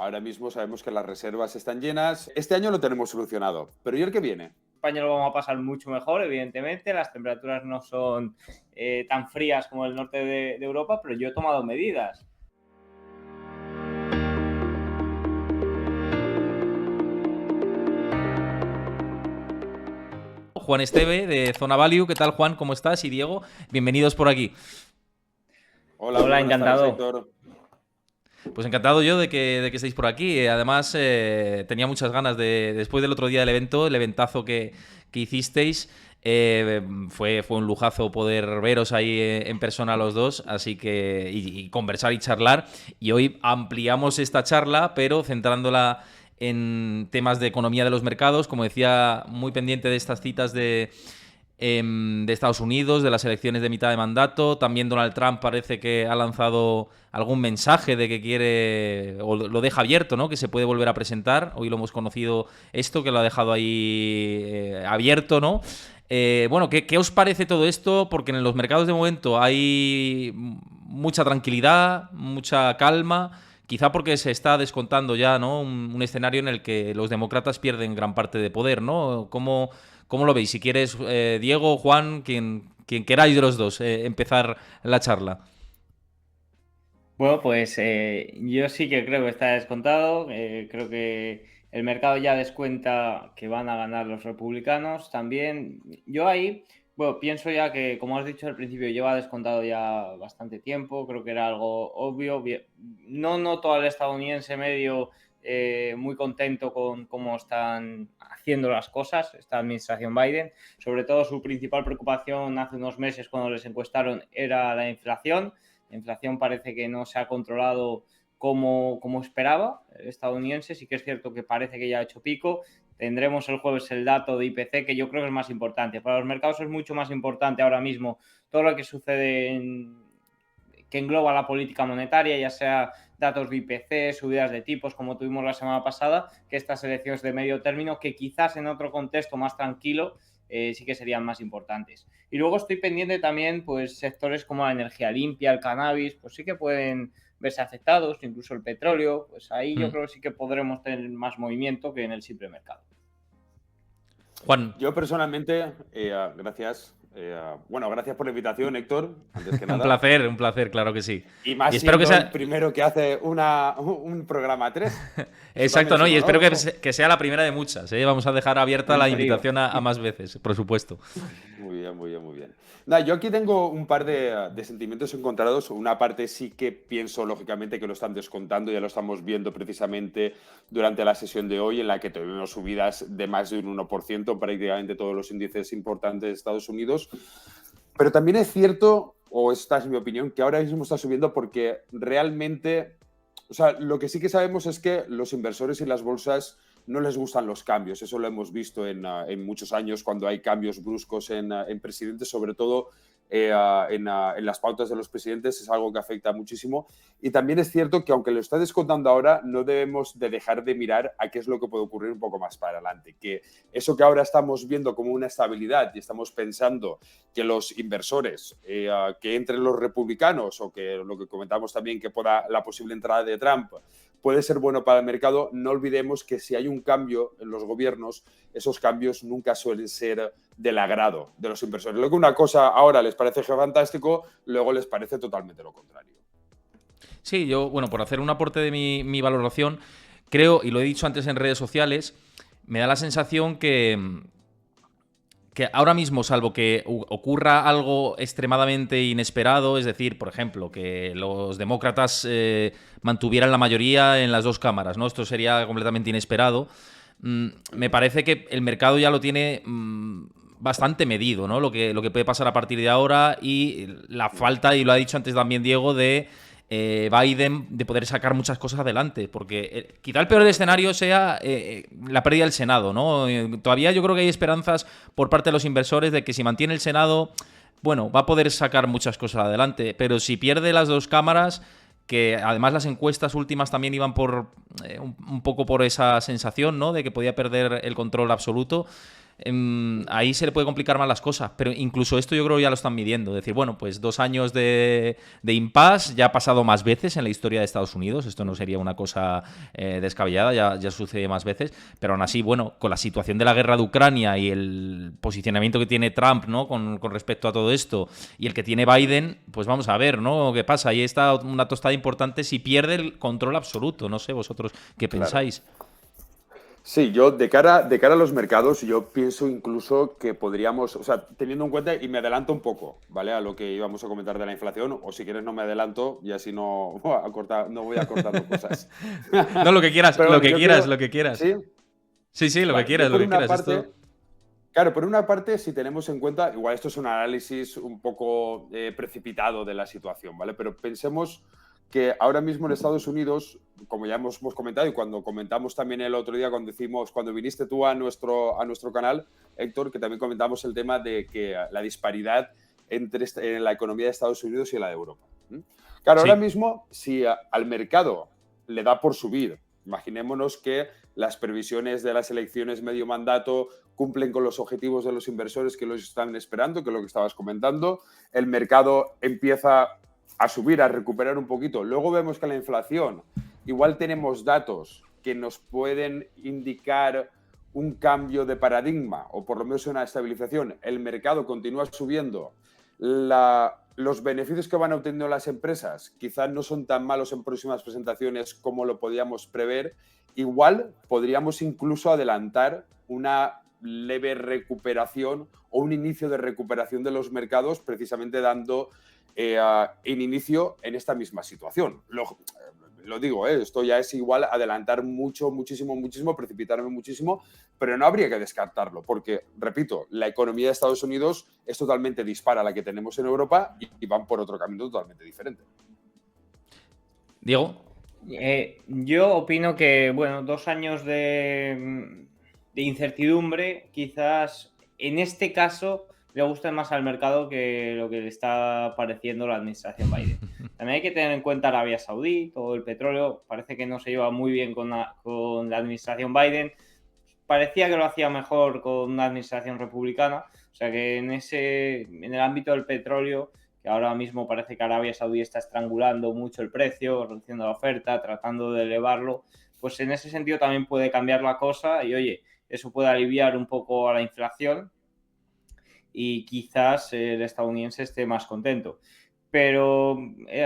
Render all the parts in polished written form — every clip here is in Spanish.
ahora mismo sabemos que las reservas están llenas. Este año lo tenemos solucionado, pero ¿y el que viene? España lo vamos a pasar mucho mejor, evidentemente. Las temperaturas no son tan frías como el norte de Europa, pero yo he tomado medidas. Juan Esteve de Zona Value. ¿Qué tal, Juan? ¿Cómo estás? Y Diego, bienvenidos por aquí. Hola, Hola, encantado. Héctor. Pues encantado yo de que estéis por aquí. Además, tenía muchas ganas después del otro día del evento, el eventazo que hicisteis. Fue un lujazo poder veros ahí en persona los dos, así que y conversar y charlar. Y hoy ampliamos esta charla, pero centrándola en temas de economía de los mercados, como decía, muy pendiente de estas citas de Estados Unidos, de las elecciones de mitad de mandato. También Donald Trump parece que ha lanzado algún mensaje de que quiere, o lo deja abierto, ¿no? Que se puede volver a presentar. Hoy lo hemos conocido esto, que lo ha dejado ahí abierto, ¿no? Bueno, ¿qué os parece todo esto? Porque en los mercados de momento hay mucha tranquilidad, mucha calma. Quizá porque se está descontando ya, ¿no? Un escenario en el que los demócratas pierden gran parte de poder, ¿no? ¿Cómo lo veis? Si quieres, Diego, Juan, quien queráis de los dos, empezar la charla. Bueno, pues yo sí que creo que está descontado. Creo que el mercado ya descuenta que van a ganar los republicanos también. Yo ahí, bueno, pienso ya que, como has dicho al principio, lleva descontado ya bastante tiempo. Creo que era algo obvio. No noto al estadounidense medio muy contento con cómo están haciendo las cosas esta administración Biden. Sobre todo su principal preocupación hace unos meses cuando les encuestaron era la inflación. La inflación parece que no se ha controlado como esperaba el estadounidense. Sí que es cierto que parece que ya ha hecho pico. Tendremos el jueves el dato de IPC, que yo creo que es más importante. Para los mercados es mucho más importante ahora mismo todo lo que sucede que engloba la política monetaria, ya sea datos de IPC, subidas de tipos, como tuvimos la semana pasada, que estas elecciones de medio término, que quizás en otro contexto más tranquilo sí que serían más importantes. Y luego estoy pendiente también, pues, sectores como la energía limpia, el cannabis, pues sí que pueden verse afectados, incluso el petróleo, pues ahí yo creo que sí que podremos tener más movimiento que en el simple mercado. Juan. Yo personalmente, gracias. Bueno, gracias por la invitación, Héctor, antes que nada. Un placer, claro que sí. Y más espero siendo que sea el primero que hace un programa 3. Exacto, ¿no? Y espero que sea la primera de muchas, ¿eh? Vamos a dejar abierta la invitación a más veces, por supuesto. Muy bien, muy bien, muy bien. Nada, yo aquí tengo un par de sentimientos encontrados. Una parte sí que pienso, lógicamente, que lo están descontando. Ya lo estamos viendo precisamente durante la sesión de hoy, en la que tuvimos subidas de más de un 1% en prácticamente todos los índices importantes de Estados Unidos. Pero también es cierto, o esta es mi opinión, que ahora mismo está subiendo porque realmente, o sea, lo que sí que sabemos es que los inversores y las bolsas no les gustan los cambios. Eso lo hemos visto en muchos años cuando hay cambios bruscos en presidentes, sobre todo en las pautas de los presidentes, es algo que afecta muchísimo. Y también es cierto que aunque lo está descontando ahora, no debemos de dejar de mirar a qué es lo que puede ocurrir un poco más para adelante. Que eso que ahora estamos viendo como una estabilidad y estamos pensando que los inversores, que entren los republicanos o que lo que comentamos también, que pueda la posible entrada de Trump, puede ser bueno para el mercado, no olvidemos que si hay un cambio en los gobiernos, esos cambios nunca suelen ser del agrado de los inversores. Luego una cosa ahora les parece fantástico, luego les parece totalmente lo contrario. Sí, yo, bueno, por hacer un aporte de mi valoración, creo, y lo he dicho antes en redes sociales, me da la sensación que ahora mismo, salvo que ocurra algo extremadamente inesperado, es decir, por ejemplo, que los demócratas mantuvieran la mayoría en las dos cámaras, ¿no? Esto sería completamente inesperado. Me parece que el mercado ya lo tiene bastante medido, ¿no? Lo que puede pasar a partir de ahora y la falta, y lo ha dicho antes también Diego, de Biden de poder sacar muchas cosas adelante, porque quizá el peor escenario sea la pérdida del Senado, ¿no? Todavía yo creo que hay esperanzas por parte de los inversores de que si mantiene el Senado, bueno, va a poder sacar muchas cosas adelante, pero si pierde las dos cámaras, que además las encuestas últimas también iban por un poco por esa sensación, ¿no? De que podía perder el control absoluto. ahí se le puede complicar más las cosas. Pero incluso esto yo creo que ya lo están midiendo. Decir, bueno, pues 2 años de impasse ya ha pasado más veces en la historia de Estados Unidos. Esto no sería una cosa descabellada, ya sucede más veces. Pero aún así, bueno, con la situación de la guerra de Ucrania y el posicionamiento que tiene Trump, ¿no? con respecto a todo esto, y el que tiene Biden, pues vamos a ver, ¿no? ¿Qué pasa? Ahí está una tostada importante si pierde el control absoluto. No sé vosotros qué pensáis. Sí, yo de cara a los mercados, yo pienso incluso que podríamos, o sea, teniendo en cuenta, y me adelanto un poco, ¿vale? A lo que íbamos a comentar de la inflación, o si quieres no me adelanto, y así no, no voy acortando cosas. No, lo que quieras, Pero lo bueno, que yo quieras, creo, lo que quieras. ¿sí? Sí, lo que Vale, quieras, yo lo por que una quieras. parte, Esto... claro, por una parte, si tenemos en cuenta, igual esto es un análisis un poco precipitado de la situación, ¿vale? Pero pensemos que ahora mismo en Estados Unidos, como ya hemos comentado y cuando comentamos también el otro día cuando viniste tú a nuestro canal, Héctor, que también comentamos el tema de que la disparidad en la economía de Estados Unidos y la de Europa. Claro, ahora Sí. mismo, si al mercado le da por subir, imaginémonos que las previsiones de las elecciones medio mandato cumplen con los objetivos de los inversores que los están esperando, que es lo que estabas comentando, el mercado empieza a subir, a recuperar un poquito. Luego vemos que la inflación, igual tenemos datos que nos pueden indicar un cambio de paradigma o por lo menos una estabilización. El mercado continúa subiendo. Los beneficios que van obteniendo las empresas quizás no son tan malos en próximas presentaciones como lo podíamos prever. Igual podríamos incluso adelantar una leve recuperación o un inicio de recuperación de los mercados precisamente dando en inicio en esta misma situación. Lo digo, esto ya es igual adelantar muchísimo, precipitarme muchísimo, pero no habría que descartarlo, porque, repito, la economía de Estados Unidos es totalmente dispara a la que tenemos en Europa y van por otro camino totalmente diferente. Diego. Yo opino que, bueno, 2 años de incertidumbre, quizás en este caso le gusta más al mercado que lo que le está pareciendo la administración Biden. También hay que tener en cuenta Arabia Saudí, todo el petróleo, parece que no se lleva muy bien con la administración Biden. Parecía que lo hacía mejor con una administración republicana, o sea que en el ámbito del petróleo, que ahora mismo parece que Arabia Saudí está estrangulando mucho el precio, reduciendo la oferta, tratando de elevarlo, pues en ese sentido también puede cambiar la cosa y, oye, eso puede aliviar un poco a la inflación y quizás el estadounidense esté más contento. Pero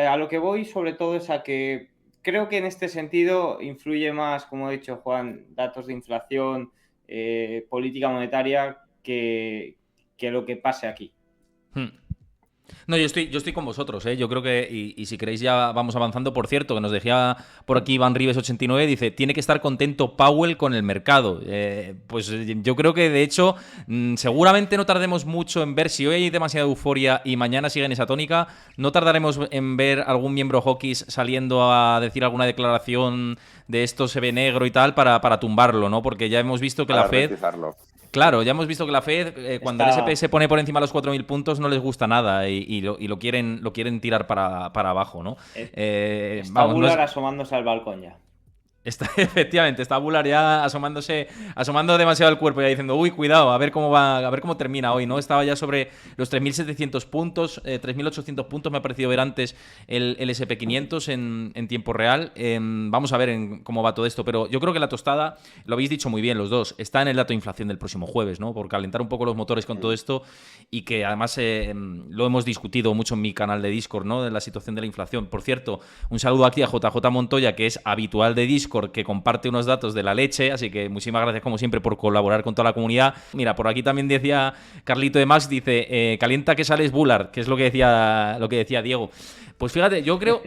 a lo que voy sobre todo es a que creo que en este sentido influye más, como ha dicho Juan, datos de inflación, política monetaria que lo que pase aquí. No, yo estoy con vosotros, ¿eh? Yo creo que, y si queréis ya vamos avanzando. Por cierto, que nos decía por aquí Iván Rives 89, dice, tiene que estar contento Powell con el mercado. Pues yo creo que, de hecho, seguramente no tardemos mucho en ver, si hoy hay demasiada euforia y mañana sigue en esa tónica, no tardaremos en ver algún miembro hawkish saliendo a decir alguna declaración de esto se ve negro y tal para tumbarlo, ¿no? Porque ya hemos visto que la Fed... Claro, ya hemos visto que la Fed, cuando el SP se pone por encima de los 4.000 puntos, no les gusta nada y lo quieren tirar para abajo, ¿no? Está Bullard asomándose al balcón ya. Efectivamente, está Bullard ya asomando demasiado el cuerpo, ya diciendo, uy, cuidado, a ver cómo termina hoy, ¿no? Estaba ya sobre los 3.700 puntos, 3.800 puntos me ha parecido ver antes el SP500 en tiempo real. Vamos a ver cómo va todo esto, pero yo creo que la tostada, lo habéis dicho muy bien los dos, está en el dato de inflación del próximo jueves, ¿no? Por calentar un poco los motores con todo esto y que además lo hemos discutido mucho en mi canal de Discord, ¿no? De la situación de la inflación. Por cierto, un saludo aquí a JJ Montoya, que es habitual de Discord, que comparte unos datos de la leche, así que muchísimas gracias como siempre por colaborar con toda la comunidad. Mira, por aquí también decía Carlito de Max, dice, calienta que sales Bullard, que es lo que decía Diego. Pues fíjate, yo creo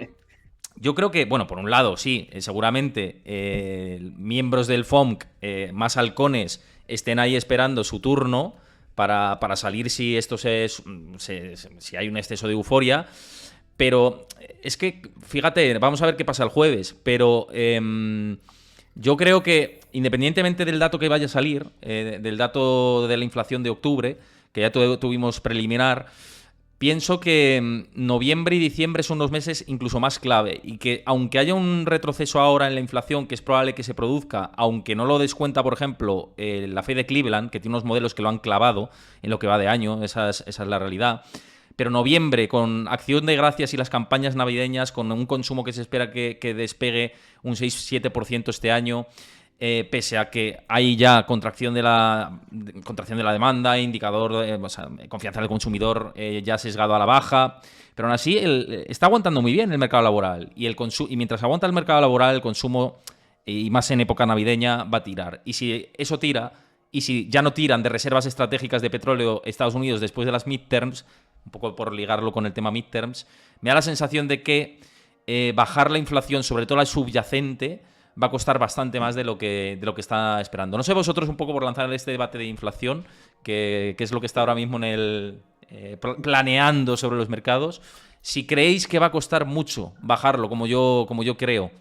que, bueno, por un lado, sí, seguramente miembros del FOMC más halcones estén ahí esperando su turno para salir si esto si hay un exceso de euforia. Pero es que, fíjate, vamos a ver qué pasa el jueves, pero yo creo que independientemente del dato que vaya a salir, del dato de la inflación de octubre, que ya tuvimos preliminar, pienso que noviembre y diciembre son los meses incluso más clave y que aunque haya un retroceso ahora en la inflación que es probable que se produzca, aunque no lo descuenta, por ejemplo, la Fed de Cleveland, que tiene unos modelos que lo han clavado en lo que va de año, esa es la realidad. Pero noviembre, con Acción de Gracias y las campañas navideñas, con un consumo que se espera que despegue un 6-7% este año, pese a que hay ya contracción de la demanda, indicador o sea, confianza del consumidor ya sesgado a la baja, pero aún así está aguantando muy bien el mercado laboral y mientras aguanta el mercado laboral, el consumo, y más en época navideña, va a tirar. Y si eso tira, y si ya no tiran de reservas estratégicas de petróleo Estados Unidos después de las midterms, un poco por ligarlo con el tema midterms, me da la sensación de que bajar la inflación, sobre todo la subyacente, va a costar bastante más de lo que está esperando. No sé vosotros, un poco por lanzar este debate de inflación, que es lo que está ahora mismo en el planeando sobre los mercados, si creéis que va a costar mucho bajarlo, como yo creo.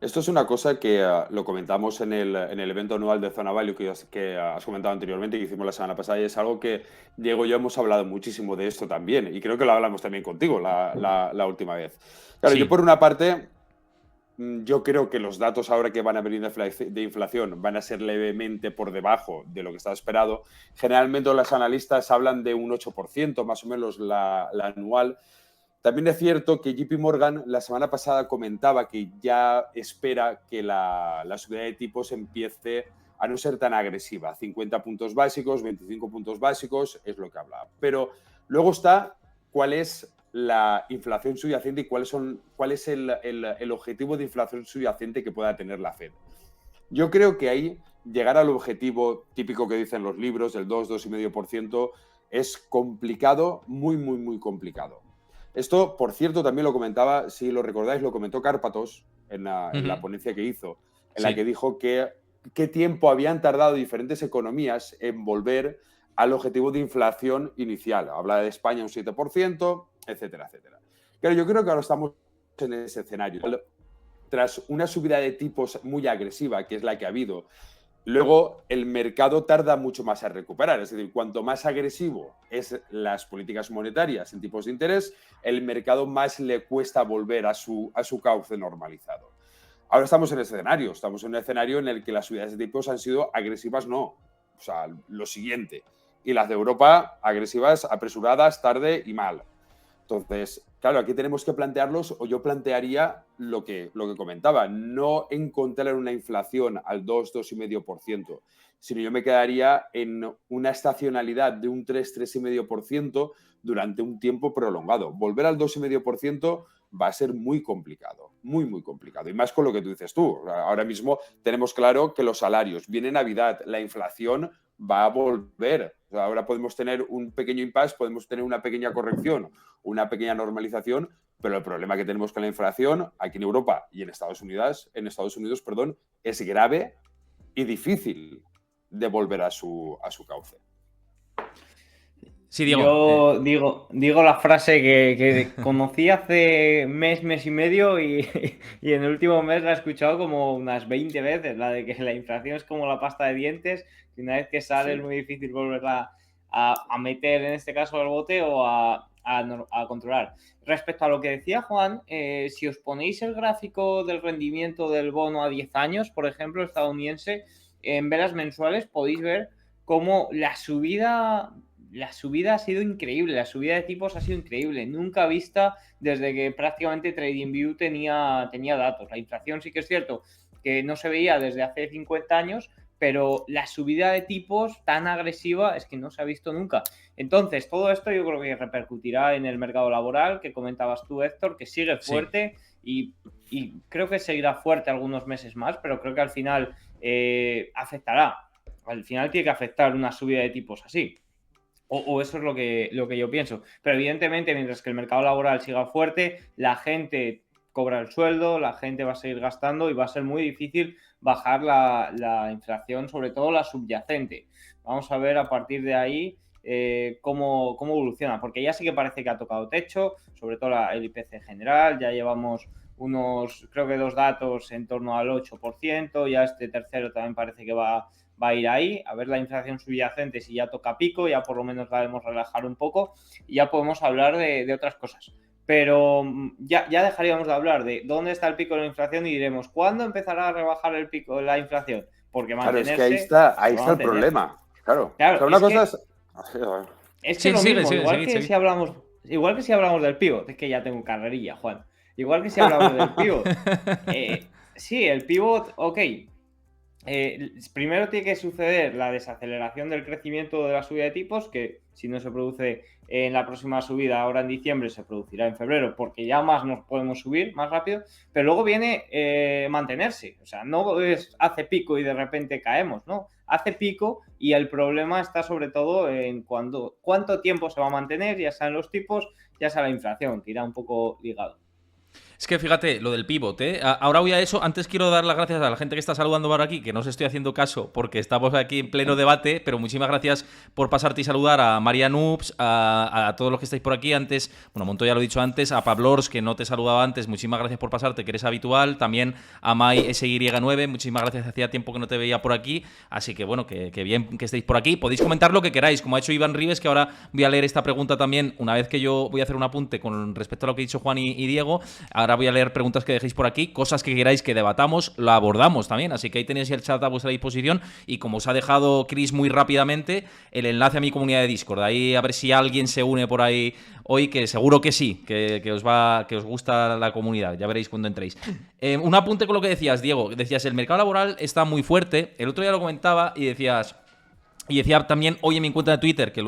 Esto es una cosa que lo comentamos en el evento anual de Zona Value que has comentado anteriormente, que hicimos la semana pasada, y es algo que Diego y yo hemos hablado muchísimo de esto también, y creo que lo hablamos también contigo la última vez. Claro, Sí. yo por una parte, yo creo que los datos ahora que van a venir de inflación van a ser levemente por debajo de lo que estaba esperado. Generalmente los analistas hablan de un 8%, más o menos la anual. También es cierto que JP Morgan la semana pasada comentaba que ya espera que la subida de tipos empiece a no ser tan agresiva. 50 puntos básicos, 25 puntos básicos, es lo que habla. Pero luego está cuál es la inflación subyacente y cuál es el objetivo de inflación subyacente que pueda tener la Fed. Yo creo que ahí llegar al objetivo típico que dicen los libros, del 2-2,5%, es complicado, muy, muy, muy complicado. Esto, por cierto, también lo comentaba, si lo recordáis, lo comentó Cárpatos en la ponencia que hizo, en la que dijo que qué tiempo habían tardado diferentes economías en volver al objetivo de inflación inicial. Habla de España un 7%, etcétera, etcétera. Claro, yo creo que ahora estamos en ese escenario. Tras una subida de tipos muy agresiva, que es la que ha habido, luego el mercado tarda mucho más a recuperar. Es decir, cuanto más agresivo es las políticas monetarias en tipos de interés, el mercado más le cuesta volver a su cauce normalizado. Ahora estamos en un escenario en el que las subidas de tipos han sido agresivas, no. O sea, lo siguiente. Y las de Europa, agresivas, apresuradas, tarde y mal. Entonces, claro, aquí tenemos que plantearlos, o yo plantearía lo que comentaba, no encontrar una inflación al 2-2,5%, sino yo me quedaría en una estacionalidad de un 3-3,5% durante un tiempo prolongado. Volver al 2,5% va a ser muy complicado, muy, muy complicado. Y más con lo que tú dices tú. Ahora mismo tenemos claro que los salarios, viene Navidad, la inflación va a volver. O sea, ahora podemos tener un pequeño impasse, podemos tener una pequeña corrección, una pequeña normalización, pero el problema que tenemos con la inflación aquí en Europa y en Estados Unidos, es grave y difícil de volver a su cauce. Sí, Diego. Yo digo la frase que conocí hace mes y medio y en el último mes la he escuchado como unas 20 veces, la de que la inflación es como la pasta de dientes, que una vez que sale es muy difícil volverla a meter, en este caso, al bote o a controlar. Respecto a lo que decía Juan, si os ponéis el gráfico del rendimiento del bono a 10 años, por ejemplo, estadounidense, en velas mensuales podéis ver cómo la subida ha sido increíble, la subida de tipos ha sido increíble, nunca vista desde que prácticamente TradingView tenía datos. La inflación sí que es cierto que no se veía desde hace 50 años, pero la subida de tipos tan agresiva es que no se ha visto nunca. Entonces, todo esto yo creo que repercutirá en el mercado laboral, que comentabas tú, Héctor, que sigue fuerte y creo que seguirá fuerte algunos meses más, pero creo que al final afectará. Al final tiene que afectar una subida de tipos así. O eso es lo que yo pienso. Pero evidentemente, mientras que el mercado laboral siga fuerte, la gente cobra el sueldo, la gente va a seguir gastando y va a ser muy difícil bajar la inflación, sobre todo la subyacente. Vamos a ver a partir de ahí cómo evoluciona, porque ya sí que parece que ha tocado techo, sobre todo el IPC general, ya llevamos creo que 2 datos en torno al 8%, ya este tercero también parece que va va a ir ahí, a ver la inflación subyacente si ya toca pico, ya por lo menos la debemos relajar un poco y ya podemos hablar de otras cosas. Pero ya dejaríamos de hablar de dónde está el pico de la inflación y diremos, ¿cuándo empezará a rebajar el pico de la inflación? Porque mantenerse... Claro, es que ahí está el problema. Claro, claro, o sea, una cosa es... Es que lo mismo, igual que si hablamos del pivot, es que ya tengo carrerilla, Juan. Igual que si hablamos del pivot. Sí, el pivot, ok. Primero tiene que suceder la desaceleración del crecimiento de la subida de tipos, que si no se produce en la próxima subida ahora en diciembre, se producirá en febrero, porque ya más nos podemos subir más rápido, pero luego viene mantenerse, o sea, no hace pico y de repente caemos, ¿no? Hace pico y el problema está sobre todo en cuánto tiempo se va a mantener, ya sea en los tipos, ya sea la inflación, que irá un poco ligado. Es que fíjate, lo del pivot, ¿eh? Ahora voy a eso. Antes quiero dar las gracias a la gente que está saludando por aquí, que no os estoy haciendo caso porque estamos aquí en pleno debate, pero muchísimas gracias por pasarte y saludar a María Noobs, a todos los que estáis por aquí antes. Bueno, Montoya lo he dicho antes, a Pablors, que no te saludaba antes, muchísimas gracias por pasarte, que eres habitual. También a Mai SY9, muchísimas gracias, hacía tiempo que no te veía por aquí. Así que bueno, que bien que estéis por aquí. Podéis comentar lo que queráis, como ha hecho Iván Rives, que ahora voy a leer esta pregunta también, una vez que yo voy a hacer un apunte con respecto a lo que ha dicho Juan y Diego. Ahora voy a leer preguntas que dejéis por aquí, cosas que queráis que debatamos, lo abordamos también, así que ahí tenéis el chat a vuestra disposición y como os ha dejado Chris muy rápidamente, el enlace a mi comunidad de Discord, ahí a ver si alguien se une por ahí hoy, que seguro que sí, que os gusta la comunidad, ya veréis cuando entréis. Un apunte con lo que decías, Diego, decías el mercado laboral está muy fuerte, el otro día lo comentaba y decías... Y decía también hoy en mi cuenta de Twitter, que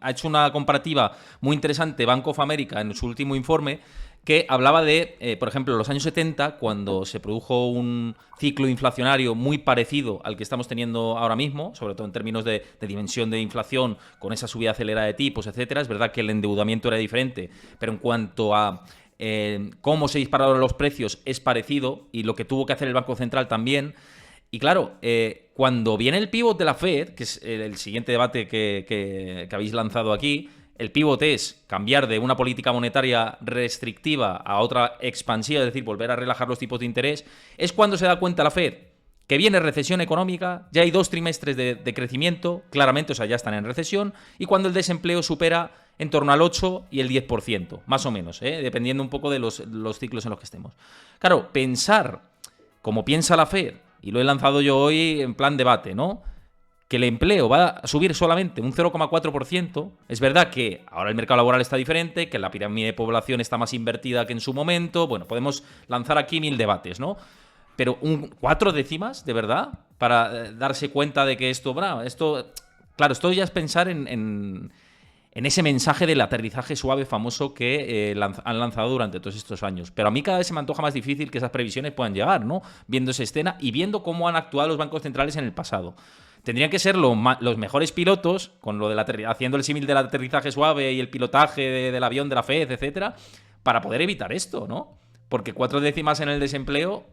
ha hecho una comparativa muy interesante Bank of America en su último informe, que hablaba de, por ejemplo, los años 70, cuando se produjo un ciclo inflacionario muy parecido al que estamos teniendo ahora mismo, sobre todo en términos de dimensión de inflación, con esa subida acelerada de tipos, etcétera. Es verdad que el endeudamiento era diferente, pero en cuanto a cómo se dispararon los precios es parecido, y lo que tuvo que hacer el Banco Central también. Y claro, cuando viene el pivot de la Fed, que es el siguiente debate que habéis lanzado aquí, el pivot es cambiar de una política monetaria restrictiva a otra expansiva, es decir, volver a relajar los tipos de interés, es cuando se da cuenta la Fed que viene recesión económica, ya hay 2 trimestres de crecimiento, claramente, o sea, ya están en recesión, y cuando el desempleo supera en torno al 8 y el 10%, más o menos, dependiendo un poco de los ciclos en los que estemos. Claro, pensar como piensa la Fed, y lo he lanzado yo hoy en plan debate, ¿no?, que el empleo va a subir solamente un 0,4%. Es verdad que ahora el mercado laboral está diferente, que la pirámide de población está más invertida que en su momento. Bueno, podemos lanzar aquí 1000 debates, ¿no? Pero 4 décimas, de verdad, para darse cuenta de que esto... Claro, esto ya es pensar en ese mensaje del aterrizaje suave famoso que han lanzado durante todos estos años. Pero a mí cada vez se me antoja más difícil que esas previsiones puedan llegar, ¿no? Viendo esa escena y viendo cómo han actuado los bancos centrales en el pasado. Tendrían que ser los mejores pilotos, con lo de haciendo el símil del aterrizaje suave y el pilotaje del avión de la Fed, etcétera, para poder evitar esto, ¿no? Porque 4 décimas en el desempleo,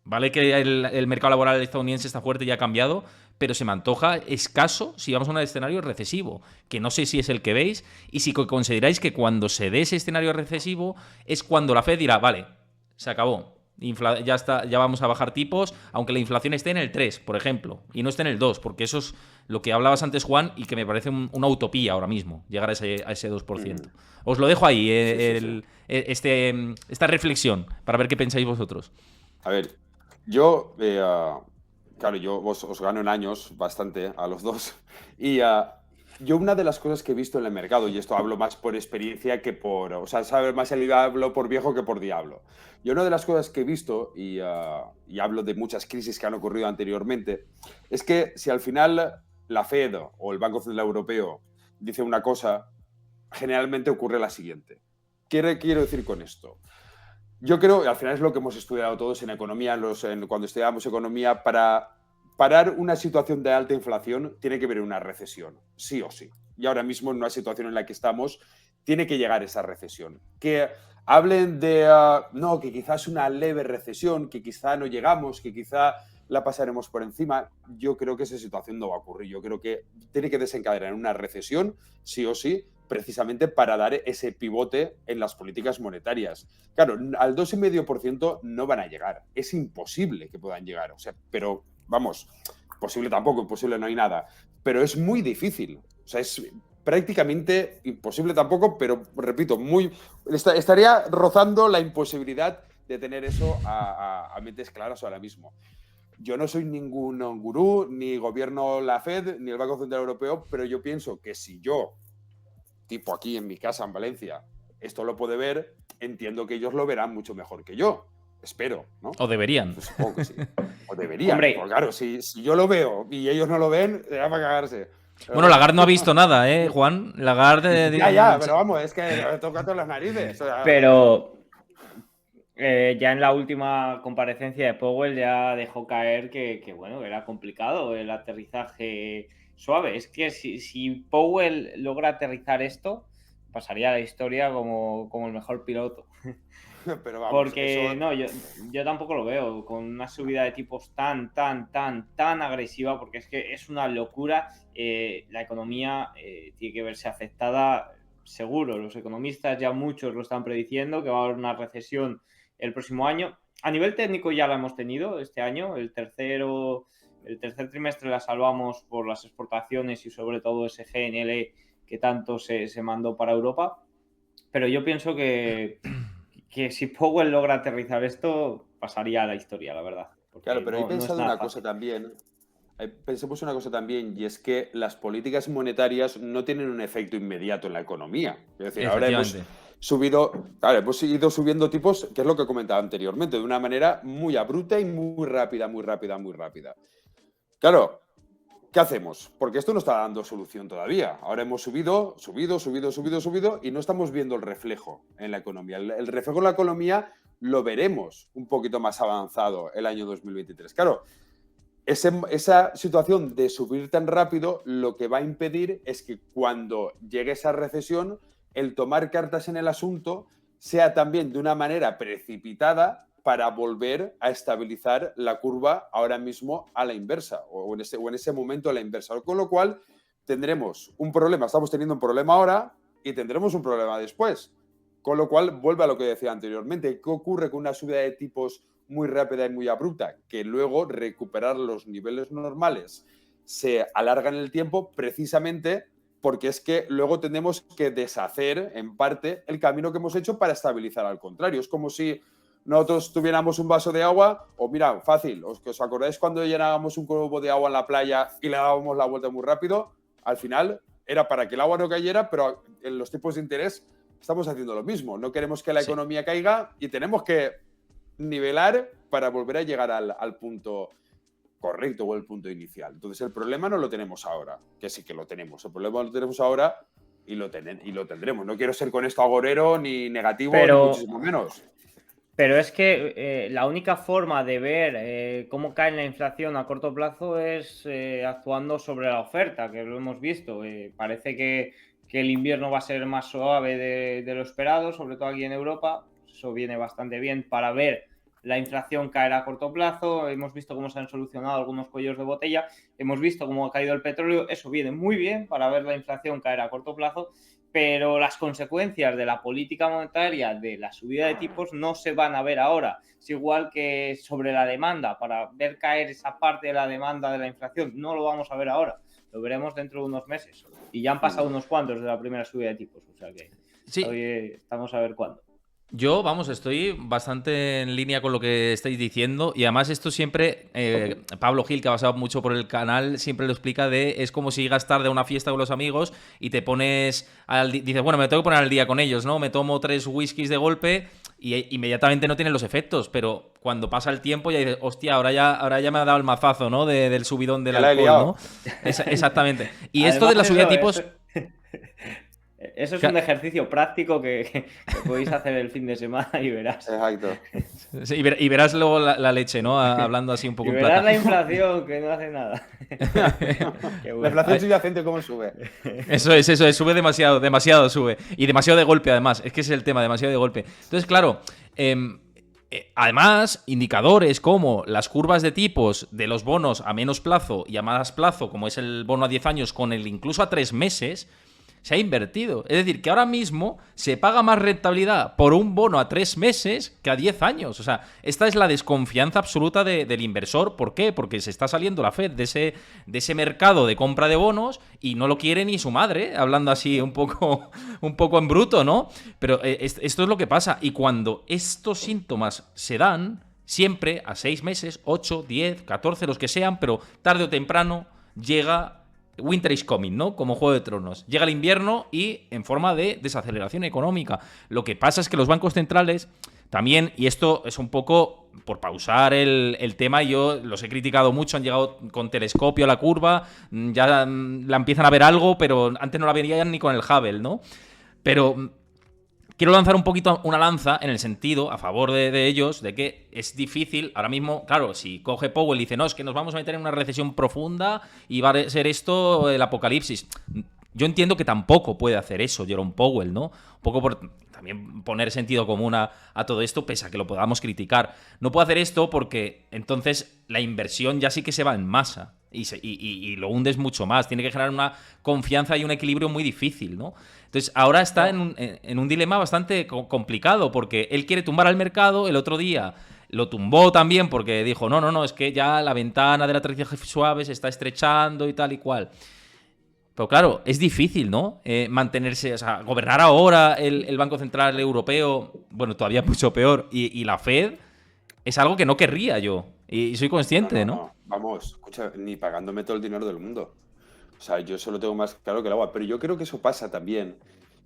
vale que el mercado laboral estadounidense está fuerte y ha cambiado, pero se me antoja escaso si vamos a un escenario recesivo, que no sé si es el que veis, y si consideráis que cuando se dé ese escenario recesivo es cuando la Fed dirá, vale, se acabó. Ya está, ya vamos a bajar tipos, aunque la inflación esté en el 3, por ejemplo, y no esté en el 2, porque eso es lo que hablabas antes, Juan, y que me parece una utopía ahora mismo, llegar a ese 2%. Os lo dejo ahí, esta reflexión, para ver qué pensáis vosotros. A ver, yo, claro, yo os gano en años bastante a los dos, y yo una de las cosas que he visto en el mercado, y esto hablo más por experiencia que por... O sea, saber más el hablo por viejo que por diablo. Yo una de las cosas que he visto, y hablo de muchas crisis que han ocurrido anteriormente, es que si al final la Fed o el Banco Central Europeo dice una cosa, generalmente ocurre la siguiente. ¿Qué quiero decir con esto? Yo creo, y al final es lo que hemos estudiado todos en economía, cuando estudiamos economía, para parar una situación de alta inflación tiene que haber una recesión, sí o sí. Y ahora mismo en una situación en la que estamos, tiene que llegar esa recesión. Que hablen de, no, que quizás una leve recesión, que quizá no llegamos, que quizá la pasaremos por encima. Yo creo que esa situación no va a ocurrir. Yo creo que tiene que desencadenar una recesión, sí o sí, precisamente para dar ese pivote en las políticas monetarias. Claro, al 2,5% no van a llegar. Es imposible que puedan llegar. O sea, pero, vamos, Imposible tampoco, imposible no hay nada. Pero es muy difícil. O sea, es prácticamente imposible tampoco, pero repito, estaría rozando la imposibilidad de tener eso a mentes claras ahora mismo. Yo no soy ningún gurú, ni gobierno la Fed, ni el Banco Central Europeo, pero yo pienso que si yo, tipo aquí en mi casa en Valencia, esto lo puede ver, entiendo que ellos lo verán mucho mejor que yo. Espero, ¿no? O deberían. Pues supongo que sí. O deberían. Hombre. Pues claro, si yo lo veo y ellos no lo ven, era para cagarse. Bueno, Lagarde no ha visto nada, Juan? Lagarde... Ya, pero vamos, es que toca todas las narices. O sea, Pero ya en la última comparecencia de Powell ya dejó caer que bueno, era complicado el aterrizaje suave. Es que si Powell logra aterrizar esto, pasaría a la historia como el mejor piloto. pero vamos, Porque eso... no, yo tampoco lo veo con una subida de tipos tan agresiva, porque es que es una locura. La economía tiene que verse afectada seguro. Los economistas ya muchos lo están prediciendo, que va a haber una recesión el próximo año. A nivel técnico ya la hemos tenido este año. El tercer trimestre la salvamos por las exportaciones y sobre todo ese GNL que tanto se mandó para Europa. Pero yo pienso que si Powell logra aterrizar esto, pasaría a la historia, la verdad. Claro, pero he pensado una cosa también. Pensemos una cosa también, y es que las políticas monetarias no tienen un efecto inmediato en la economía. Es decir, ahora hemos ido subiendo tipos, que es lo que comentaba anteriormente, de una manera muy abrupta y muy rápida. Claro, ¿qué hacemos? Porque esto no está dando solución todavía. Ahora hemos subido y no estamos viendo el reflejo en la economía. El reflejo en la economía lo veremos un poquito más avanzado el año 2023. Claro, esa situación de subir tan rápido lo que va a impedir es que cuando llegue esa recesión, el tomar cartas en el asunto sea también de una manera precipitada para volver a estabilizar la curva ahora mismo a la inversa o en ese momento a la inversa. Con lo cual tendremos un problema, estamos teniendo un problema ahora y tendremos un problema después. Con lo cual vuelve a lo que decía anteriormente. ¿Qué ocurre con una subida de tipos muy rápida y muy abrupta? Que luego recuperar los niveles normales se alarga en el tiempo precisamente porque es que luego tenemos que deshacer en parte el camino que hemos hecho para estabilizar al contrario. Es como si nosotros tuviéramos un vaso de agua, o mira, fácil, ¿os acordáis cuando llenábamos un cubo de agua en la playa y le dábamos la vuelta muy rápido? Al final era para que el agua no cayera, pero en los tipos de interés estamos haciendo lo mismo. No queremos que la economía caiga y tenemos que nivelar para volver a llegar al punto correcto o el punto inicial. Entonces el problema no lo tenemos ahora, que sí que lo tenemos. El problema lo tenemos ahora y lo tendremos. No quiero ser con esto agorero ni negativo, ni muchísimo menos. Pero es que la única forma de ver cómo cae la inflación a corto plazo es actuando sobre la oferta, que lo hemos visto. Parece que el invierno va a ser más suave de lo esperado, sobre todo aquí en Europa. Eso viene bastante bien para ver la inflación caer a corto plazo. Hemos visto cómo se han solucionado algunos cuellos de botella. Hemos visto cómo ha caído el petróleo. Eso viene muy bien para ver la inflación caer a corto plazo. Pero las consecuencias de la política monetaria, de la subida de tipos, no se van a ver ahora. Es igual que sobre la demanda, para ver caer esa parte de la demanda de la inflación, no lo vamos a ver ahora, lo veremos dentro de unos meses. Y ya han pasado unos cuantos de la primera subida de tipos, o sea que estamos a ver cuándo. Yo, estoy bastante en línea con lo que estáis diciendo y además esto siempre, Pablo Gil, que ha pasado mucho por el canal, siempre lo explica es como si llegas tarde a una fiesta con los amigos y te pones, dices, bueno, me tengo que poner al día con ellos, ¿no? Me tomo 3 whiskies de golpe y inmediatamente no tienen los efectos, pero cuando pasa el tiempo ya dices, hostia, ahora ya me ha dado el mazazo, ¿no? Del subidón del alcohol, ¿no? Exactamente. Y además, esto de la subida de tipos... Eso es un ejercicio práctico que podéis hacer el fin de semana y verás. Exacto. Sí, y verás luego la leche, ¿no? Hablando así un poco y en verás plata. La inflación, que no hace nada. Bueno. La inflación subyacente, ¿cómo sube? Eso es, sube demasiado sube. Y demasiado de golpe, además. Es que ese es el tema, demasiado de golpe. Entonces, claro, además, indicadores como las curvas de tipos de los bonos a menos plazo y a más plazo, como es el bono a 10 años, con el incluso a 3 meses... se ha invertido. Es decir, que ahora mismo se paga más rentabilidad por un bono a 3 meses que a 10 años. O sea, esta es la desconfianza absoluta del inversor. ¿Por qué? Porque se está saliendo la Fed de ese mercado de compra de bonos y no lo quiere ni su madre, hablando así un poco en bruto, ¿no? Pero esto es lo que pasa. Y cuando estos síntomas se dan, siempre a 6 meses, 8, 10, 14, los que sean, pero tarde o temprano llega Winter is coming, ¿no? Como Juego de Tronos. Llega el invierno y en forma de desaceleración económica. Lo que pasa es que los bancos centrales también, y esto es un poco por pausar el tema, yo los he criticado mucho, han llegado con telescopio a la curva, ya la empiezan a ver algo, pero antes no la verían ni con el Hubble, ¿no? Pero quiero lanzar un poquito una lanza en el sentido, a favor de ellos, de que es difícil, ahora mismo, claro, si coge Powell y dice, no, es que nos vamos a meter en una recesión profunda y va a ser esto el apocalipsis. Yo entiendo que tampoco puede hacer eso Jerome Powell, ¿no? Un poco por también poner sentido común a todo esto, pese a que lo podamos criticar. No puede hacer esto porque entonces la inversión ya sí que se va en masa y lo hundes mucho más. Tiene que generar una confianza y un equilibrio muy difícil, ¿no? Entonces ahora está en un dilema bastante complicado porque él quiere tumbar al mercado. El otro día lo tumbó también porque dijo, no, es que ya la ventana de la transición suave se está estrechando y tal y cual. Pero claro, es difícil, ¿no? Mantenerse, o sea, gobernar ahora el Banco Central Europeo, bueno, todavía mucho peor, y la Fed, es algo que no querría yo. Y soy consciente, ¿no? Vamos, escucha, ni pagándome todo el dinero del mundo. O sea, yo eso lo tengo más claro que el agua. Pero yo creo que eso pasa también.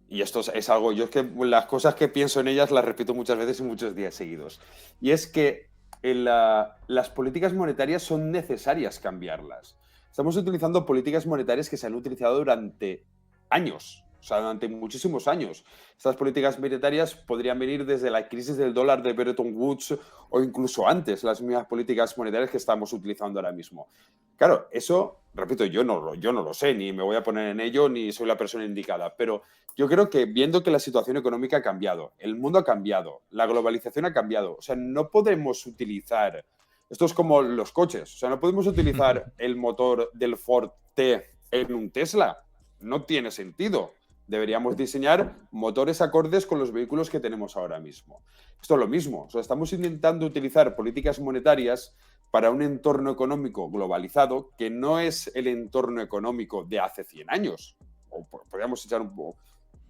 Y esto es algo, yo es que las cosas que pienso en ellas las repito muchas veces y muchos días seguidos. Y es que las políticas monetarias son necesarias cambiarlas. Estamos utilizando políticas monetarias que se han utilizado durante años, o sea, durante muchísimos años. Estas políticas monetarias podrían venir desde la crisis del dólar de Bretton Woods o incluso antes, las mismas políticas monetarias que estamos utilizando ahora mismo. Claro, eso, repito, yo no lo sé, ni me voy a poner en ello, ni soy la persona indicada, pero yo creo que viendo que la situación económica ha cambiado, el mundo ha cambiado, la globalización ha cambiado, o sea, no podemos utilizar... Esto es como los coches. O sea, no podemos utilizar el motor del Ford T en un Tesla. No tiene sentido. Deberíamos diseñar motores acordes con los vehículos que tenemos ahora mismo. Esto es lo mismo. O sea, estamos intentando utilizar políticas monetarias para un entorno económico globalizado que no es el entorno económico de hace 100 años. O podríamos echar un poco...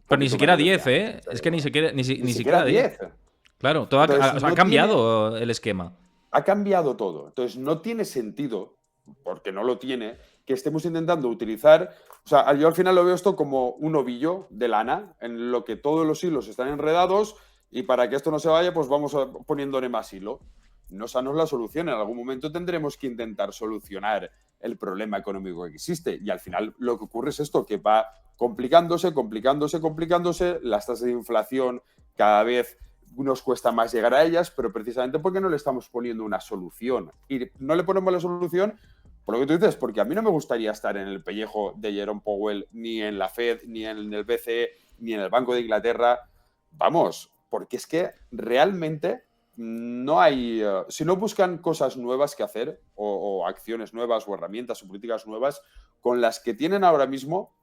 Pero ni siquiera 10, ¿eh? Es que ni siquiera 10. Claro, todo ha cambiado el esquema. Ha cambiado todo. Entonces, no tiene sentido, porque no lo tiene, que estemos intentando utilizar... O sea, yo al final lo veo esto como un ovillo de lana en lo que todos los hilos están enredados y para que esto no se vaya, pues vamos poniéndole más hilo. No es la solución. En algún momento tendremos que intentar solucionar el problema económico que existe. Y al final lo que ocurre es esto, que va complicándose. Las tasas de inflación cada vez... nos cuesta más llegar a ellas, pero precisamente porque no le estamos poniendo una solución. Y no le ponemos la solución, por lo que tú dices, porque a mí no me gustaría estar en el pellejo de Jerome Powell, ni en la Fed, ni en el BCE, ni en el Banco de Inglaterra. Vamos, porque es que realmente no hay... si no buscan cosas nuevas que hacer, o acciones nuevas, o herramientas, o políticas nuevas, con las que tienen ahora mismo,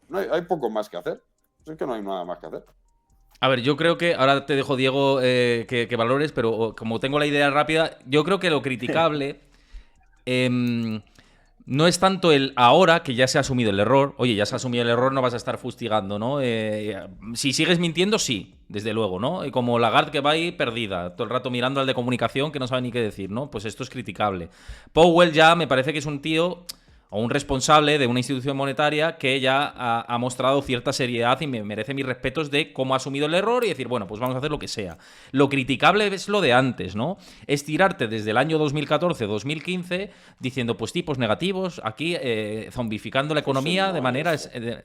no hay poco más que hacer. Es que no hay nada más que hacer. A ver, yo creo que, ahora te dejo, Diego, que valores, pero como tengo la idea rápida, yo creo que lo criticable no es tanto el ahora que ya se ha asumido el error. Oye, ya se ha asumido el error, no vas a estar fustigando, ¿no? Si sigues mintiendo, sí, desde luego, ¿no? Y como Lagarde que va ahí perdida, todo el rato mirando al de comunicación que no sabe ni qué decir, ¿no? Pues esto es criticable. Powell ya me parece que es un tío... o un responsable de una institución monetaria que ya ha mostrado cierta seriedad y me merece mis respetos de cómo ha asumido el error y decir, bueno, pues vamos a hacer lo que sea. Lo criticable es lo de antes, ¿no? Es tirarte desde el año 2014-2015 diciendo, pues tipos negativos, aquí zombificando la economía de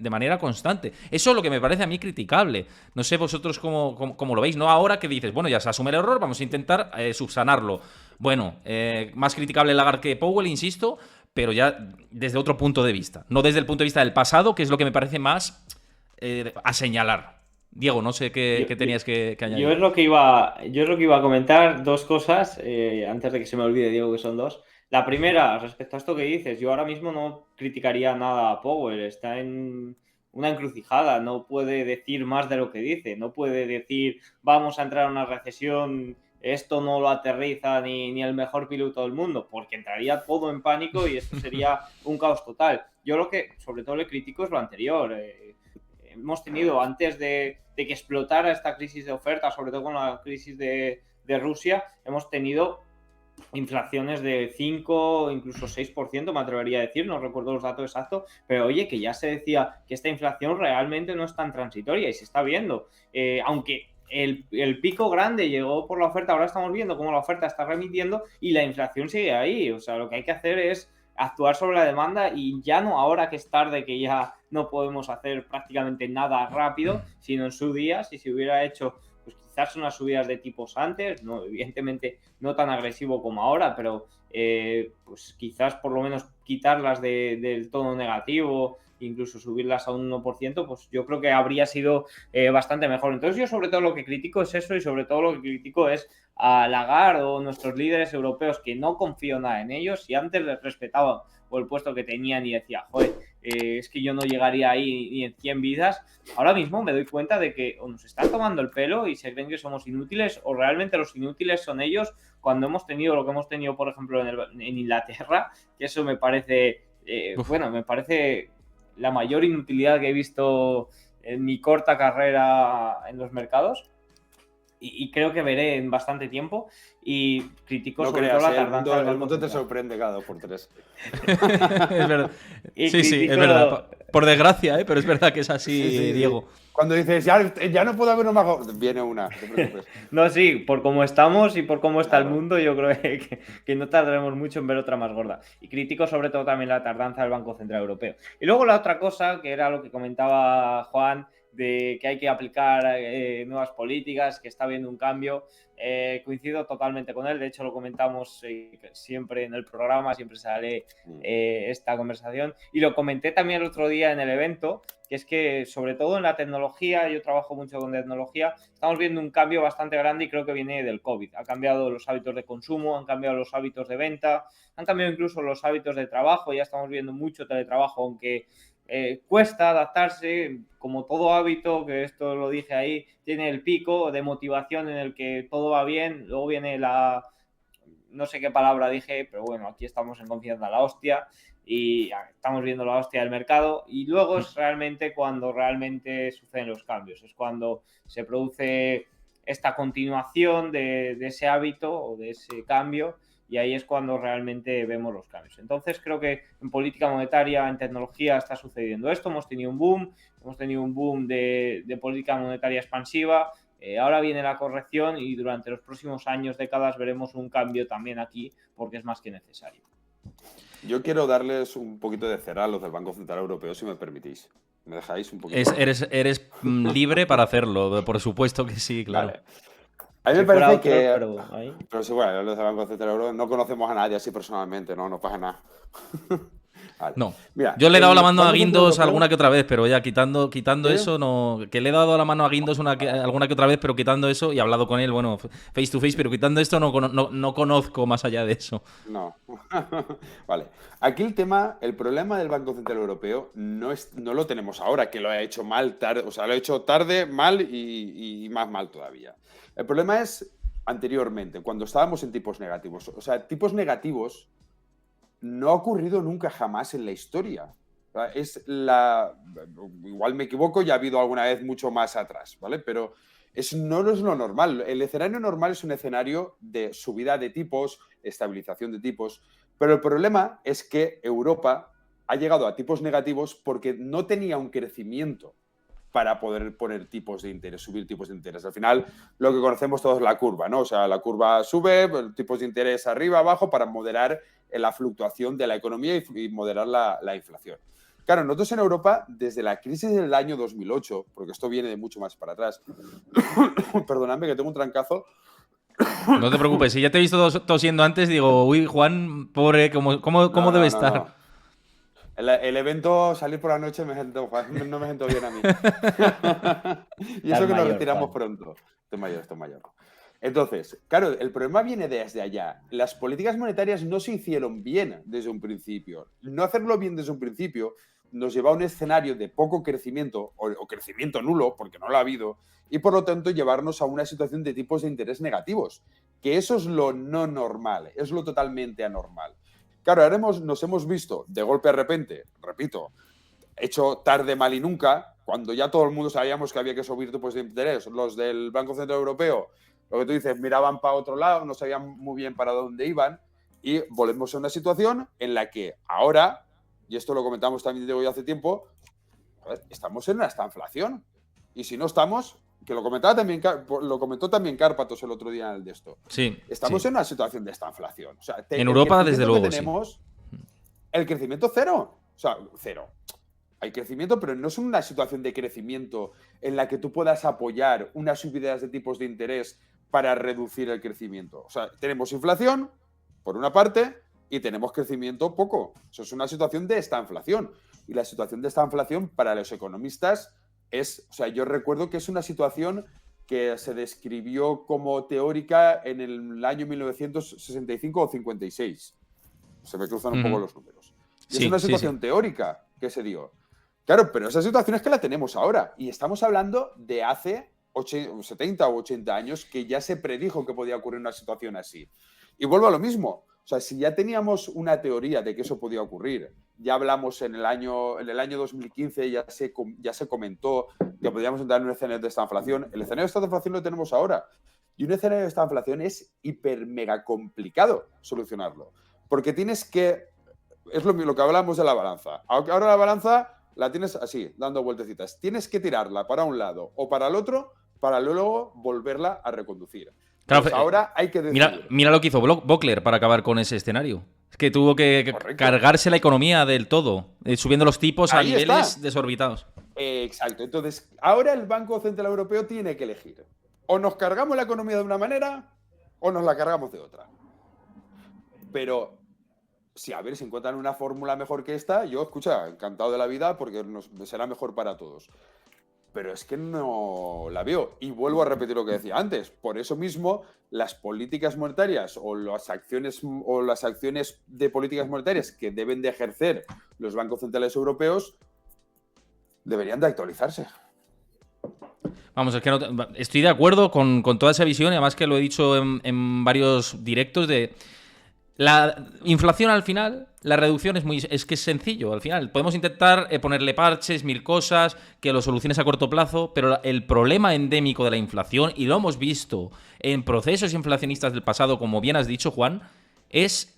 manera constante. Eso es lo que me parece a mí criticable. No sé vosotros cómo lo veis, ¿no? Ahora que dices, bueno, ya se asume el error, vamos a intentar subsanarlo. Bueno, más criticable Lagarde que Powell, insisto, pero ya desde otro punto de vista. No desde el punto de vista del pasado, que es lo que me parece más a señalar. Diego, no sé qué tenías que añadir. Yo es lo que iba a comentar, dos cosas, antes de que se me olvide, Diego, que son dos. La primera, respecto a esto que dices, yo ahora mismo no criticaría nada a Powell. Está en una encrucijada, no puede decir más de lo que dice, no puede decir vamos a entrar en una recesión, esto no lo aterriza ni el mejor piloto del mundo, porque entraría todo en pánico y esto sería un caos total. Yo lo que sobre todo le critico es lo anterior. Hemos tenido, antes de que explotara esta crisis de oferta, sobre todo con la crisis de Rusia, hemos tenido inflaciones de 5, incluso 6%, me atrevería a decir, no recuerdo los datos exactos, pero oye, que ya se decía que esta inflación realmente no es tan transitoria y se está viendo. Aunque el pico grande llegó por la oferta, ahora estamos viendo cómo la oferta está remitiendo y la inflación sigue ahí. O sea, lo que hay que hacer es actuar sobre la demanda y ya no ahora que es tarde, que ya no podemos hacer prácticamente nada rápido, sino en su día, si se hubiera hecho pues quizás unas subidas de tipos antes, no, evidentemente no tan agresivo como ahora, pero pues quizás por lo menos quitarlas del tono negativo, incluso subirlas a un 1%, pues yo creo que habría sido bastante mejor. Entonces yo sobre todo lo que critico es eso y sobre todo lo que critico es a Lagarde o nuestros líderes europeos, que no confío nada en ellos y antes les respetaban por el puesto que tenían y decía, joder, es que yo no llegaría ahí ni en 100 vidas. Ahora mismo me doy cuenta de que o nos están tomando el pelo y se creen que somos inútiles o realmente los inútiles son ellos cuando hemos tenido lo que hemos tenido, por ejemplo, en Inglaterra, que eso me parece, me parece la mayor inutilidad que he visto en mi corta carrera en los mercados. Y creo que veré en bastante tiempo y critico no sobre creas, todo la tardanza. el mundo te sorprende cada 2 por 3. Es verdad. Y sí, critico... es verdad. Por desgracia, pero es verdad que es así, sí, Diego. Sí. Cuando dices, ya no puedo haber uno más, viene una, no te preocupes. No, sí, por cómo estamos y por cómo está el mundo, yo creo que no tardaremos mucho en ver otra más gorda. Y critico sobre todo también la tardanza del Banco Central Europeo. Y luego la otra cosa, que era lo que comentaba Juan, de que hay que aplicar nuevas políticas, que está habiendo un cambio. Coincido totalmente con él, de hecho lo comentamos siempre en el programa, siempre sale esta conversación. Y lo comenté también el otro día en el evento, que es que sobre todo en la tecnología, yo trabajo mucho con tecnología, estamos viendo un cambio bastante grande y creo que viene del COVID. Ha cambiado los hábitos de consumo, han cambiado los hábitos de venta, han cambiado incluso los hábitos de trabajo, ya estamos viendo mucho teletrabajo, aunque cuesta adaptarse, como todo hábito, que esto lo dije ahí, tiene el pico de motivación en el que todo va bien, luego viene no sé qué palabra dije, pero bueno, aquí estamos en confianza, la hostia, y estamos viendo la hostia del mercado, y luego es realmente cuando realmente suceden los cambios, es cuando se produce esta continuación de ese hábito o de ese cambio, y ahí es cuando realmente vemos los cambios. Entonces creo que en política monetaria, en tecnología está sucediendo esto, hemos tenido un boom de política monetaria expansiva, ahora viene la corrección y durante los próximos años, décadas, veremos un cambio también aquí porque es más que necesario. Yo quiero darles un poquito de cera a los del Banco Central Europeo, si me permitís. ¿Me dejáis un poquito? Eres libre para hacerlo, por supuesto que sí, claro. Vale. A mí me parece que... Pero sí, bueno, los del Banco Central Europeo no conocemos a nadie así personalmente, no pasa nada. Vale. No. Mira, yo le he dado la mano a Guindos alguna que otra vez, pero ya quitando eso, no. Que le he dado la mano a Guindos alguna que otra vez, pero quitando eso, y he hablado con él, bueno, face to face, pero quitando esto no conozco más allá de eso. No. Vale. Aquí el problema del Banco Central Europeo no lo tenemos ahora, que lo ha hecho mal, tarde, o sea, lo ha hecho tarde, mal y más mal todavía. El problema es anteriormente, cuando estábamos en tipos negativos. O sea, tipos negativos no ha ocurrido nunca jamás en la historia. Igual me equivoco, ya ha habido alguna vez mucho más atrás, ¿vale? Pero no es lo normal. El escenario normal es un escenario de subida de tipos, estabilización de tipos, pero el problema es que Europa ha llegado a tipos negativos porque no tenía un crecimiento para poder poner tipos de interés, subir tipos de interés. Al final, lo que conocemos todos es la curva, ¿no? O sea, la curva sube, tipos de interés arriba, abajo, para moderar la fluctuación de la economía y moderar la inflación. Claro, nosotros en Europa, desde la crisis del año 2008, porque esto viene de mucho más para atrás, perdonadme que tengo un trancazo. No te preocupes, si ya te he visto tosiendo antes, digo, uy, Juan, pobre, ¿cómo debe estar? No. El evento, salir por la noche, no me siento bien a mí. Y eso que nos retiramos pronto. Estoy mayor. Entonces, claro, el problema viene desde allá. Las políticas monetarias no se hicieron bien desde un principio. No hacerlo bien desde un principio nos lleva a un escenario de poco crecimiento o crecimiento nulo, porque no lo ha habido, y por lo tanto llevarnos a una situación de tipos de interés negativos, que eso es lo no normal, es lo totalmente anormal. Claro, ahora nos hemos visto de golpe de repente, repito, hecho tarde, mal y nunca, cuando ya todo el mundo sabíamos que había que subir tipos de interés. Los del Banco Central Europeo, lo que tú dices, miraban para otro lado, no sabían muy bien para dónde iban, y volvemos a una situación en la que ahora, y esto lo comentamos también Diego ya hace tiempo, estamos en una estanflación. Y si no estamos, que lo comentó también Cárpatos el otro día en el de esto. Sí. Estamos sí. en una situación de estanflación. O sea, En Europa, desde luego, tenemos, el crecimiento cero. O sea, cero. Hay crecimiento, pero no es una situación de crecimiento en la que tú puedas apoyar unas subidas de tipos de interés para reducir el crecimiento. O sea, tenemos inflación, por una parte, y tenemos crecimiento poco. Eso es una situación de estanflación. Y la situación de estanflación para los economistas es, o sea, yo recuerdo que es una situación que se describió como teórica en el año 1965 o 56. Se me cruzan un poco los números. Y es una situación teórica que se dio. Claro, pero esa situación es que la tenemos ahora. Y estamos hablando de hace 70 o 80 años que ya se predijo que podía ocurrir una situación así. Y vuelvo a lo mismo. O sea, si ya teníamos una teoría de que eso podía ocurrir, ya hablamos en el año 2015, ya se comentó que podíamos entrar en un escenario de estanflación. El escenario de estanflación lo tenemos ahora. Y un escenario de estanflación es hiper mega complicado solucionarlo. Porque tienes que... Es lo que hablamos de la balanza. Ahora la balanza la tienes así, dando vueltecitas. Tienes que tirarla para un lado o para el otro para luego volverla a reconducir. Claro, pues ahora hay que decidir. Mira lo que hizo Bockler para acabar con ese escenario. Es que tuvo que cargarse la economía del todo, subiendo los tipos a niveles desorbitados. Exacto. Entonces, ahora el Banco Central Europeo tiene que elegir. O nos cargamos la economía de una manera o nos la cargamos de otra. Pero, si a ver si encuentran una fórmula mejor que esta, yo, escucha, encantado de la vida porque será mejor para todos. Pero es que no la veo. Y vuelvo a repetir lo que decía antes. Por eso mismo, las políticas monetarias o las acciones de políticas monetarias que deben de ejercer los bancos centrales europeos deberían de actualizarse. Vamos, es que estoy de acuerdo con toda esa visión y además que lo he dicho en varios directos de... La inflación al final, la reducción es que es sencillo. Al final podemos intentar ponerle parches, mil cosas, que lo soluciones a corto plazo, pero el problema endémico de la inflación, y lo hemos visto en procesos inflacionistas del pasado, como bien has dicho, Juan, es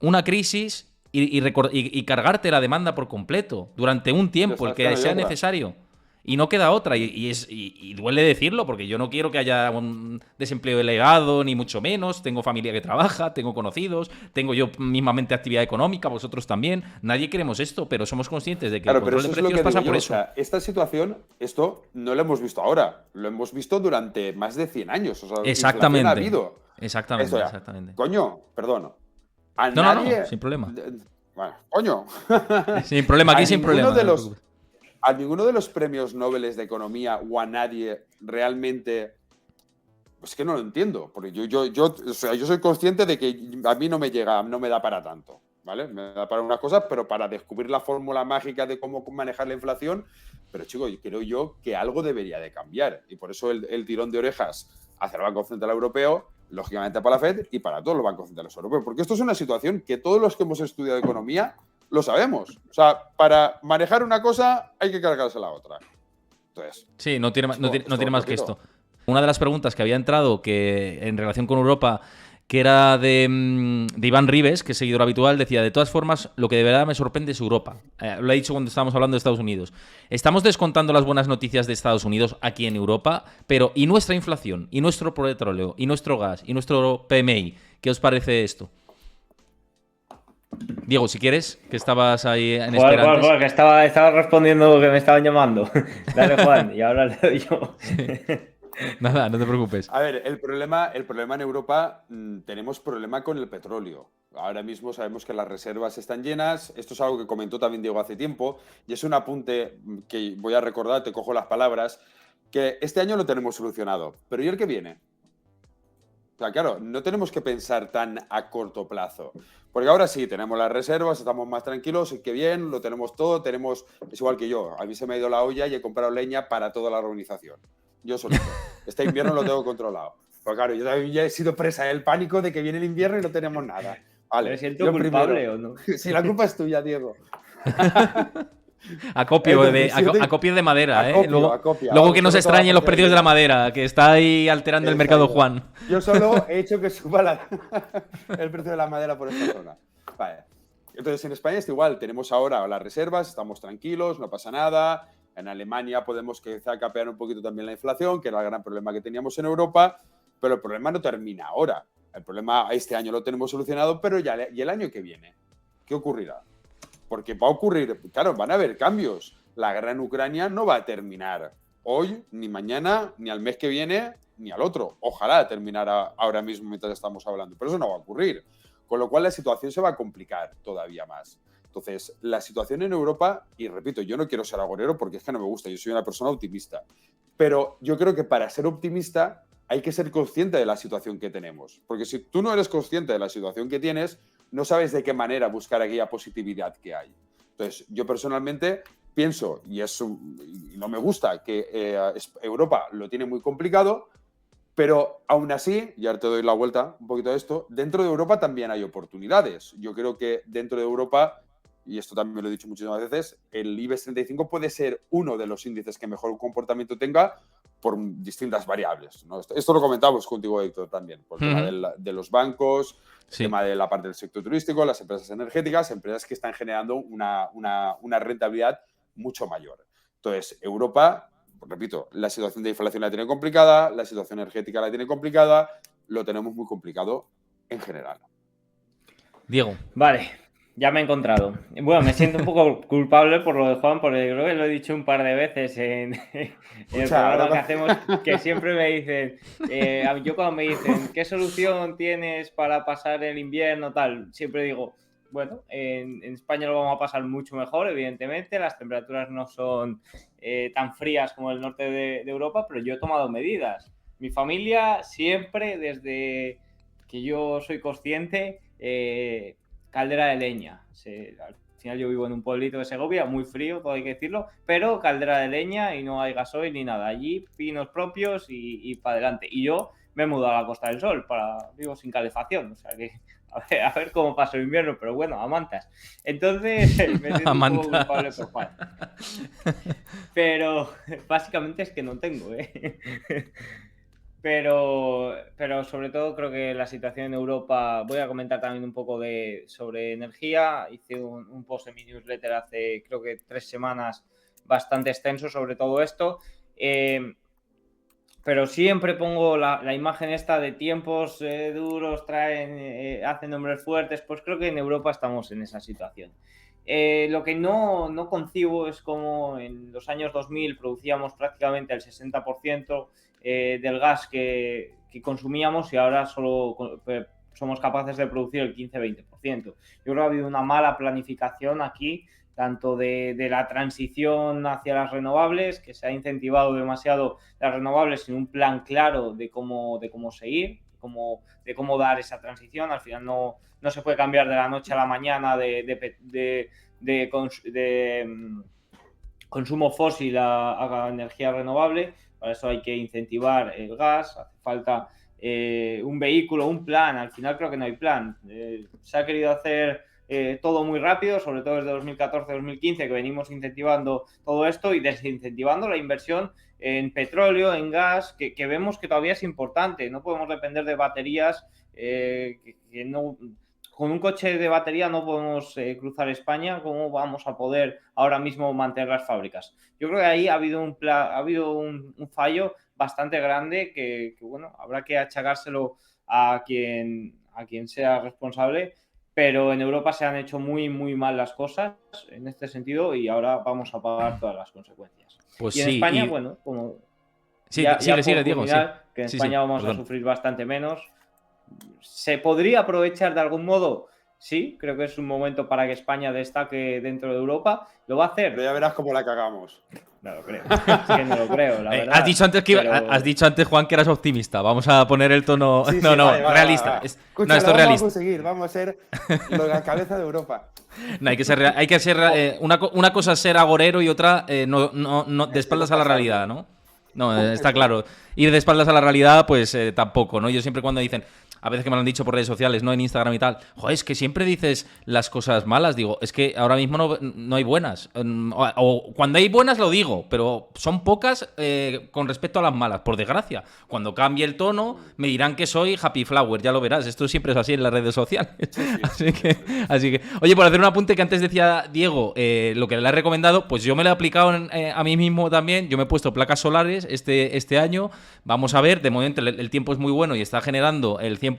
una crisis y cargarte la demanda por completo durante un tiempo, el que sea necesario. Y no queda otra, y duele decirlo, porque yo no quiero que haya un desempleo ilegal, ni mucho menos. Tengo familia que trabaja, tengo conocidos, tengo yo mismamente actividad económica, vosotros también. Nadie queremos esto, pero somos conscientes de que el control de precios pasa por eso. O sea, esta situación, esto no lo hemos visto ahora, lo hemos visto durante más de 100 años. O sea, exactamente. Ha habido. Exactamente, Esto, exactamente. Coño, perdón. No, sin problema. Bueno, coño. Sin problema, aquí sin problema. A ninguno de los premios Nobel de Economía o a nadie realmente... Es que no lo entiendo, porque yo soy consciente de que a mí no me llega, no me da para tanto, ¿vale? Me da para unas cosas, pero para descubrir la fórmula mágica de cómo manejar la inflación, pero chicos, creo yo que algo debería de cambiar. Y por eso el tirón de orejas hacia el Banco Central Europeo, lógicamente para la FED y para todos los bancos centrales europeos. Porque esto es una situación que todos los que hemos estudiado economía lo sabemos. O sea, para manejar una cosa hay que cargarse la otra. Entonces, sí, no tiene más que esto. Una de las preguntas que había entrado que en relación con Europa, que era de Iván Ribes, que es seguidor habitual, decía, de todas formas, lo que de verdad me sorprende es Europa. Lo he dicho cuando estábamos hablando de Estados Unidos. Estamos descontando las buenas noticias de Estados Unidos aquí en Europa, pero ¿y nuestra inflación? ¿Y nuestro petróleo? ¿Y nuestro gas? ¿Y nuestro PMI? ¿Qué os parece esto? Diego, si quieres, que estabas ahí en espera. Que estaba respondiendo que me estaban llamando. Dale, Juan, y ahora le doy yo. Nada, no te preocupes. A ver, el problema en Europa, tenemos problema con el petróleo. Ahora mismo sabemos que las reservas están llenas. Esto es algo que comentó también Diego hace tiempo. Y es un apunte que voy a recordar, te cojo las palabras, que este año lo tenemos solucionado. Pero ¿y el que viene? sea, claro, no tenemos que pensar tan a corto plazo. Porque ahora sí, tenemos las reservas, estamos más tranquilos, qué bien, lo tenemos todo, es igual que yo, a mí se me ha ido la olla y he comprado leña para toda la organización. Yo solito. Este invierno lo tengo controlado. Pues claro, yo también ya he sido presa del pánico de que viene el invierno y no tenemos nada. Vale, ¿Me siento yo culpable primero. o no? Sí, la culpa es tuya, Diego. Acopio Entonces, acopio de madera, acopio. Luego Vamos, que no se sobre todo la extrañen los parte precios de la madera, que está ahí alterando el mercado, Exacto. Juan. Yo solo he hecho que suba el precio de la madera por esta zona. Vale. Entonces, en España es igual. Tenemos ahora las reservas, estamos tranquilos, no pasa nada. En Alemania podemos quizá capear un poquito también la inflación, que era el gran problema que teníamos en Europa, pero el problema no termina ahora. El problema este año lo tenemos solucionado, pero ya y el año que viene, ¿qué ocurrirá? Porque va a ocurrir, claro, van a haber cambios. La guerra en Ucrania no va a terminar hoy, ni mañana, ni al mes que viene, ni al otro. Ojalá terminara ahora mismo mientras estamos hablando, pero eso no va a ocurrir. Con lo cual la situación se va a complicar todavía más. Entonces, la situación en Europa, y repito, yo no quiero ser agorero porque es que no me gusta, yo soy una persona optimista, pero yo creo que para ser optimista hay que ser consciente de la situación que tenemos. Porque si tú no eres consciente de la situación que tienes, no sabes de qué manera buscar aquella positividad que hay. Entonces, yo personalmente pienso, y no me gusta, que Europa lo tiene muy complicado, pero aún así, y ahora te doy la vuelta un poquito a esto, dentro de Europa también hay oportunidades. Yo creo que dentro de Europa, y esto también lo he dicho muchísimas veces, el IBEX 35 puede ser uno de los índices que mejor comportamiento tenga por distintas variables, ¿no? Esto lo comentamos contigo, Héctor, también, por el tema de los bancos, el tema de la parte del sector turístico, las empresas energéticas, empresas que están generando una rentabilidad mucho mayor. Entonces, Europa, repito, la situación de inflación la tiene complicada, la situación energética la tiene complicada, lo tenemos muy complicado en general. Diego. Vale, ya me he encontrado. Bueno, me siento un poco culpable por lo de Juan, porque creo que lo he dicho un par de veces en el programa que hacemos, que siempre me dicen, yo cuando me dicen, ¿qué solución tienes para pasar el invierno? Tal, siempre digo, bueno, en España lo vamos a pasar mucho mejor, evidentemente, las temperaturas no son tan frías como el norte de Europa, pero yo he tomado medidas. Mi familia siempre, desde que yo soy consciente, caldera de leña. Al final yo vivo en un pueblito de Segovia, muy frío, todo hay que decirlo, pero caldera de leña y no hay gasoil ni nada. Allí pinos propios y para adelante. Y yo me he mudado a la Costa del Sol, vivo sin calefacción, o sea que a ver cómo paso el invierno, pero bueno, a mantas. Entonces me siento un poco culpable por Juan. Pero básicamente es que no tengo, Pero sobre todo creo que la situación en Europa, voy a comentar también un poco sobre energía. Hice un post en mi newsletter hace creo que 3 semanas bastante extenso sobre todo esto. Pero siempre pongo la imagen esta de tiempos duros, hacen hombres fuertes. Pues creo que en Europa estamos en esa situación. Lo que no concibo es como en los años 2000 producíamos prácticamente el 60% del gas que consumíamos y ahora solo somos capaces de producir el 15-20%. Yo creo que ha habido una mala planificación aquí, tanto de la transición hacia las renovables, que se ha incentivado demasiado las renovables sin un plan claro de cómo seguir, de cómo dar esa transición. Al final no se puede cambiar de la noche a la mañana de consumo fósil a energía renovable. Para eso hay que incentivar el gas, hace falta un vehículo, un plan. Al final creo que no hay plan. Se ha querido hacer todo muy rápido, sobre todo desde 2014-2015, que venimos incentivando todo esto y desincentivando la inversión en petróleo, en gas, que vemos que todavía es importante. No podemos depender de baterías que no... Con un coche de batería no podemos cruzar España. ¿Cómo vamos a poder ahora mismo mantener las fábricas? Yo creo que ahí ha habido un fallo bastante grande que bueno, habrá que achacárselo a quien sea responsable, pero en Europa se han hecho muy, muy mal las cosas en este sentido y ahora vamos a pagar todas las consecuencias. Pues y en España, bueno, como sigue, Diego, sí. Que en España vamos a sufrir bastante menos. ¿Se podría aprovechar de algún modo? sí, creo que es un momento para que España destaque dentro de Europa. ¿Lo va a hacer? Pero ya verás cómo la cagamos. No lo creo. Es que no lo creo, la verdad. Has dicho antes, Juan, que eras optimista. Vamos a poner el tono. Sí, no, vale, realista. va. Escucha, No, esto es lo vamos realista. a conseguir. Vamos a ser la cabeza de Europa. No, hay que ser una cosa es ser agorero y otra no de espaldas a la realidad, ¿no? No, está claro. Ir de espaldas a la realidad, pues tampoco, ¿no? Yo siempre cuando dicen, a veces que me lo han dicho por redes sociales, ¿no? En Instagram y tal, joder, es que siempre dices las cosas malas. Digo, es que ahora mismo no hay buenas. O cuando hay buenas lo digo, pero son pocas con respecto a las malas, por desgracia. Cuando cambie el tono, me dirán que soy Happy Flower, ya lo verás. Esto siempre es así en las redes sociales. Así que, oye, por hacer un apunte que antes decía Diego, lo que le he recomendado, pues yo me lo he aplicado a mí mismo también. Yo me he puesto placas solares este año. Vamos a ver, de momento el tiempo es muy bueno y está generando el 100%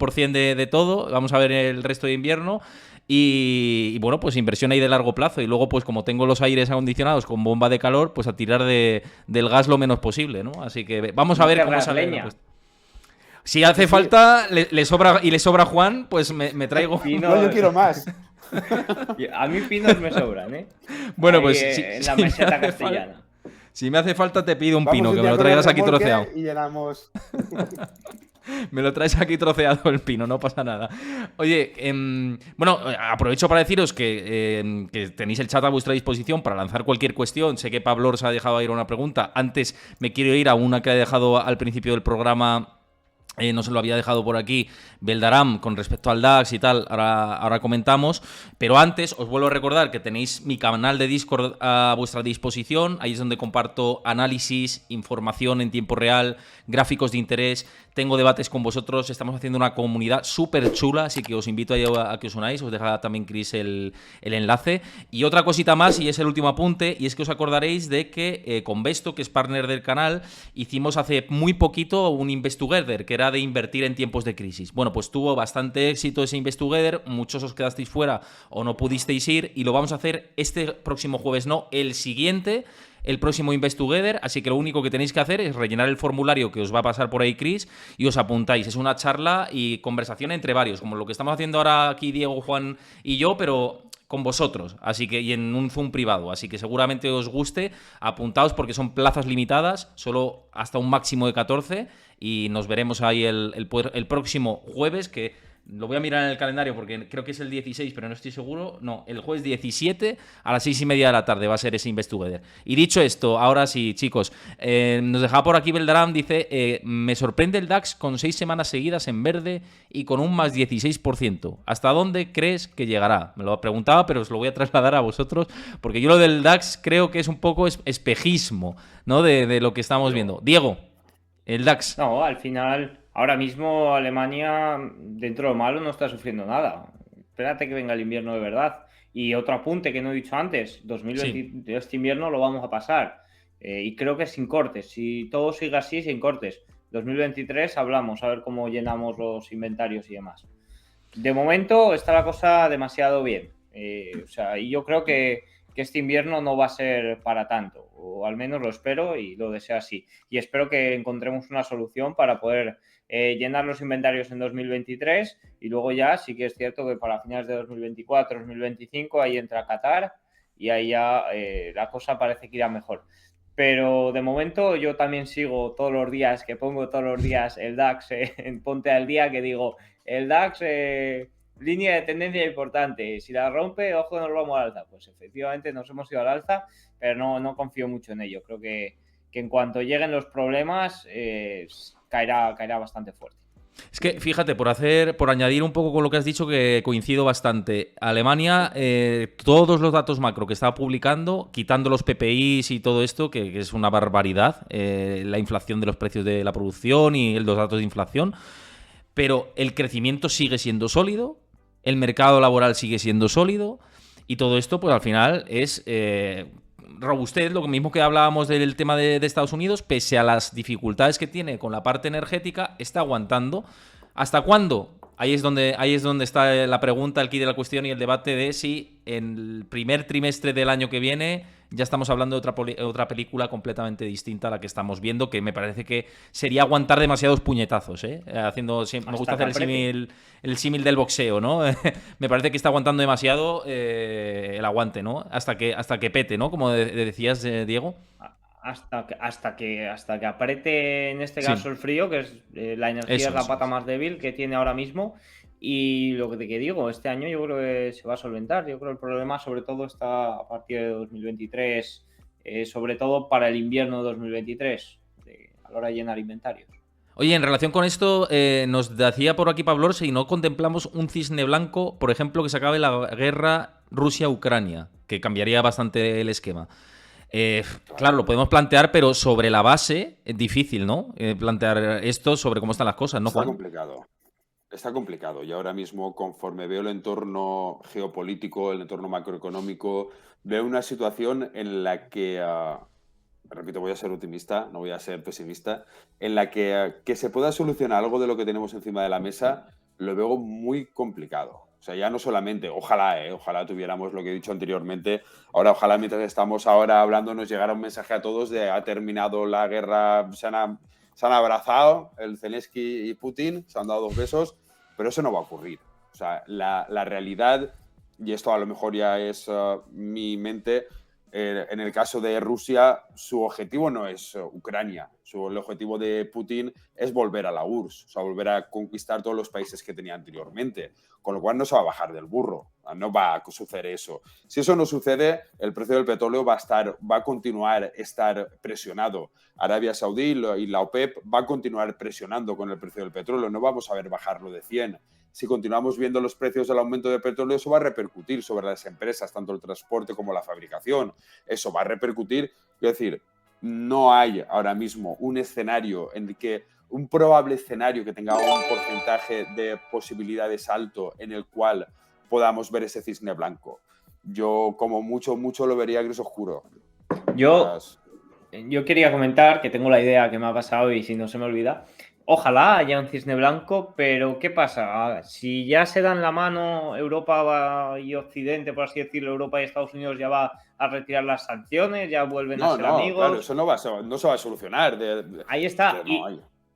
de todo. Vamos a ver el resto de invierno. Y bueno, pues inversión ahí de largo plazo. Y luego, pues como tengo los aires acondicionados con bomba de calor, pues a tirar del gas lo menos posible, ¿no? Así que vamos a ver cómo sale la cuestión. Si hace falta, le sobra Juan, pues me traigo. No, yo quiero más. A mí pinos me sobran, ¿eh? Bueno, ahí, pues en la meseta castellana. Si me hace falta, te pido un pino, que me lo traigas aquí troceado. Y llenamos. Me lo traes aquí troceado el pino, no pasa nada. Oye, bueno, aprovecho para deciros que tenéis el chat a vuestra disposición para lanzar cualquier cuestión. Sé que Pablo os ha dejado ir a una pregunta. Antes me quiero ir a una que ha dejado al principio del programa. No se lo había dejado por aquí Beldaram con respecto al DAX y tal, ahora comentamos, pero antes os vuelvo a recordar que tenéis mi canal de Discord a vuestra disposición, ahí es donde comparto análisis, información en tiempo real, gráficos de interés, tengo debates con vosotros, estamos haciendo una comunidad súper chula, así que os invito a que os unáis, os deja también Chris el enlace. Y otra cosita más, y es el último apunte, y es que os acordaréis de que con Besto, que es partner del canal, hicimos hace muy poquito un Invest Together, que era de invertir en tiempos de crisis. Bueno, pues tuvo bastante éxito ese Invest Together, muchos os quedasteis fuera o no pudisteis ir, y lo vamos a hacer este próximo jueves, no, el siguiente, el próximo Invest Together, así que lo único que tenéis que hacer es rellenar el formulario que os va a pasar por ahí Chris y os apuntáis. Es una charla y conversación entre varios, como lo que estamos haciendo ahora aquí Diego, Juan y yo, pero con vosotros, así que y en un Zoom privado, así que seguramente os guste, apuntaos porque son plazas limitadas, solo hasta un máximo de 14 y nos veremos ahí el próximo jueves, que lo voy a mirar en el calendario porque creo que es el 16, pero no estoy seguro. No, el jueves 17 a las 6:30 de la tarde va a ser ese Invest Together. Y dicho esto, ahora sí, chicos, nos dejaba por aquí Beldaram, dice, me sorprende el DAX con 6 semanas seguidas en verde y con un más 16%. ¿Hasta dónde crees que llegará? Me lo preguntaba, pero os lo voy a trasladar a vosotros, porque yo lo del DAX creo que es un poco espejismo, ¿no? de lo que estamos viendo. Diego, el DAX. No, al final... Ahora mismo Alemania, dentro de lo malo, no está sufriendo nada. Espérate que venga el invierno de verdad. Y otro apunte que no he dicho antes, 2020, sí. Este invierno lo vamos a pasar. Y creo que sin cortes. Si todo sigue así, sin cortes. 2023 hablamos, a ver cómo llenamos los inventarios y demás. De momento está la cosa demasiado bien. Y yo creo que este invierno no va a ser para tanto. O al menos lo espero y lo deseo así. Y espero que encontremos una solución para poder... llenar los inventarios en 2023 y luego ya sí que es cierto que para finales de 2024, 2025 ahí entra Qatar y ahí ya la cosa parece que irá mejor. Pero de momento yo también sigo todos los días, que pongo todos los días el DAX en Ponte al Día, que digo, el DAX línea de tendencia importante, si la rompe, ojo, nos vamos al alza. Pues efectivamente nos hemos ido al alza, pero no confío mucho en ello. Creo que en cuanto lleguen los problemas caerá bastante fuerte. Es que, fíjate, por añadir un poco con lo que has dicho, que coincido bastante. Alemania, todos los datos macro que estaba publicando, quitando los PPIs y todo esto, que es una barbaridad, la inflación de los precios de la producción y los datos de inflación, pero el crecimiento sigue siendo sólido, el mercado laboral sigue siendo sólido, y todo esto, pues al final es... robustez, lo mismo que hablábamos del tema de Estados Unidos, pese a las dificultades que tiene con la parte energética, está aguantando. ¿Hasta cuándo? ahí es donde está la pregunta, el quid de la cuestión y el debate de si en el primer trimestre del año que viene ya estamos hablando de otra película completamente distinta a la que estamos viendo, que me parece que sería aguantar demasiados puñetazos, ¿eh? Me gusta hacer el símil del boxeo, ¿no? Me parece que está aguantando demasiado el aguante, ¿no? Hasta que pete, ¿no? Como decías, Diego. Hasta que apriete, en este Sí, caso, el frío, que es la energía, es la pata más débil que tiene ahora mismo. Y lo que digo, este año yo creo que se va a solventar. Yo creo que el problema sobre todo está a partir de 2023, sobre todo para el invierno de 2023, a la hora de llenar inventarios. Oye, en relación con esto, nos decía por aquí Pablo, si no contemplamos un cisne blanco, por ejemplo, que se acabe la guerra Rusia-Ucrania, que cambiaría bastante el esquema. Claro, lo podemos plantear, pero sobre la base es difícil, ¿no? Plantear esto sobre cómo están las cosas, ¿no, Está Juan? complicado. Está complicado. Y ahora mismo, conforme veo el entorno geopolítico, el entorno macroeconómico, veo una situación en la que, repito, voy a ser optimista, no voy a ser pesimista, en la que se pueda solucionar algo de lo que tenemos encima de la mesa, lo veo muy complicado. O sea, ya no solamente, ojalá tuviéramos lo que he dicho anteriormente, ahora ojalá mientras estamos ahora hablando nos llegara un mensaje a todos de ha terminado la guerra, se han abrazado el Zelensky y Putin, se han dado 2 besos, pero eso no va a ocurrir. O sea, la realidad, y esto a lo mejor ya es mi mente, en el caso de Rusia, su objetivo no es Ucrania. El objetivo de Putin es volver a la URSS, o sea, volver a conquistar todos los países que tenía anteriormente. Con lo cual no se va a bajar del burro, no va a suceder eso. Si eso no sucede, el precio del petróleo va a continuar a estar presionado. Arabia Saudí y la OPEP va a continuar presionando con el precio del petróleo. No vamos a ver bajarlo de 100. Si continuamos viendo los precios del aumento de petróleo, eso va a repercutir sobre las empresas, tanto el transporte como la fabricación. Eso va a repercutir. Es decir, no hay ahora mismo un escenario en el que un probable escenario que tenga un porcentaje de posibilidades alto en el cual podamos ver ese cisne blanco. Yo, como mucho lo vería gris oscuro. Yo quería comentar que tengo la idea que me ha pasado y si no se me olvida. Ojalá haya un cisne blanco, pero ¿qué pasa? Si ya se dan la mano Europa y Occidente, por así decirlo, Europa y Estados Unidos ya va a retirar las sanciones, ya vuelven a ser amigos. Claro, eso no se va a solucionar. Ahí está.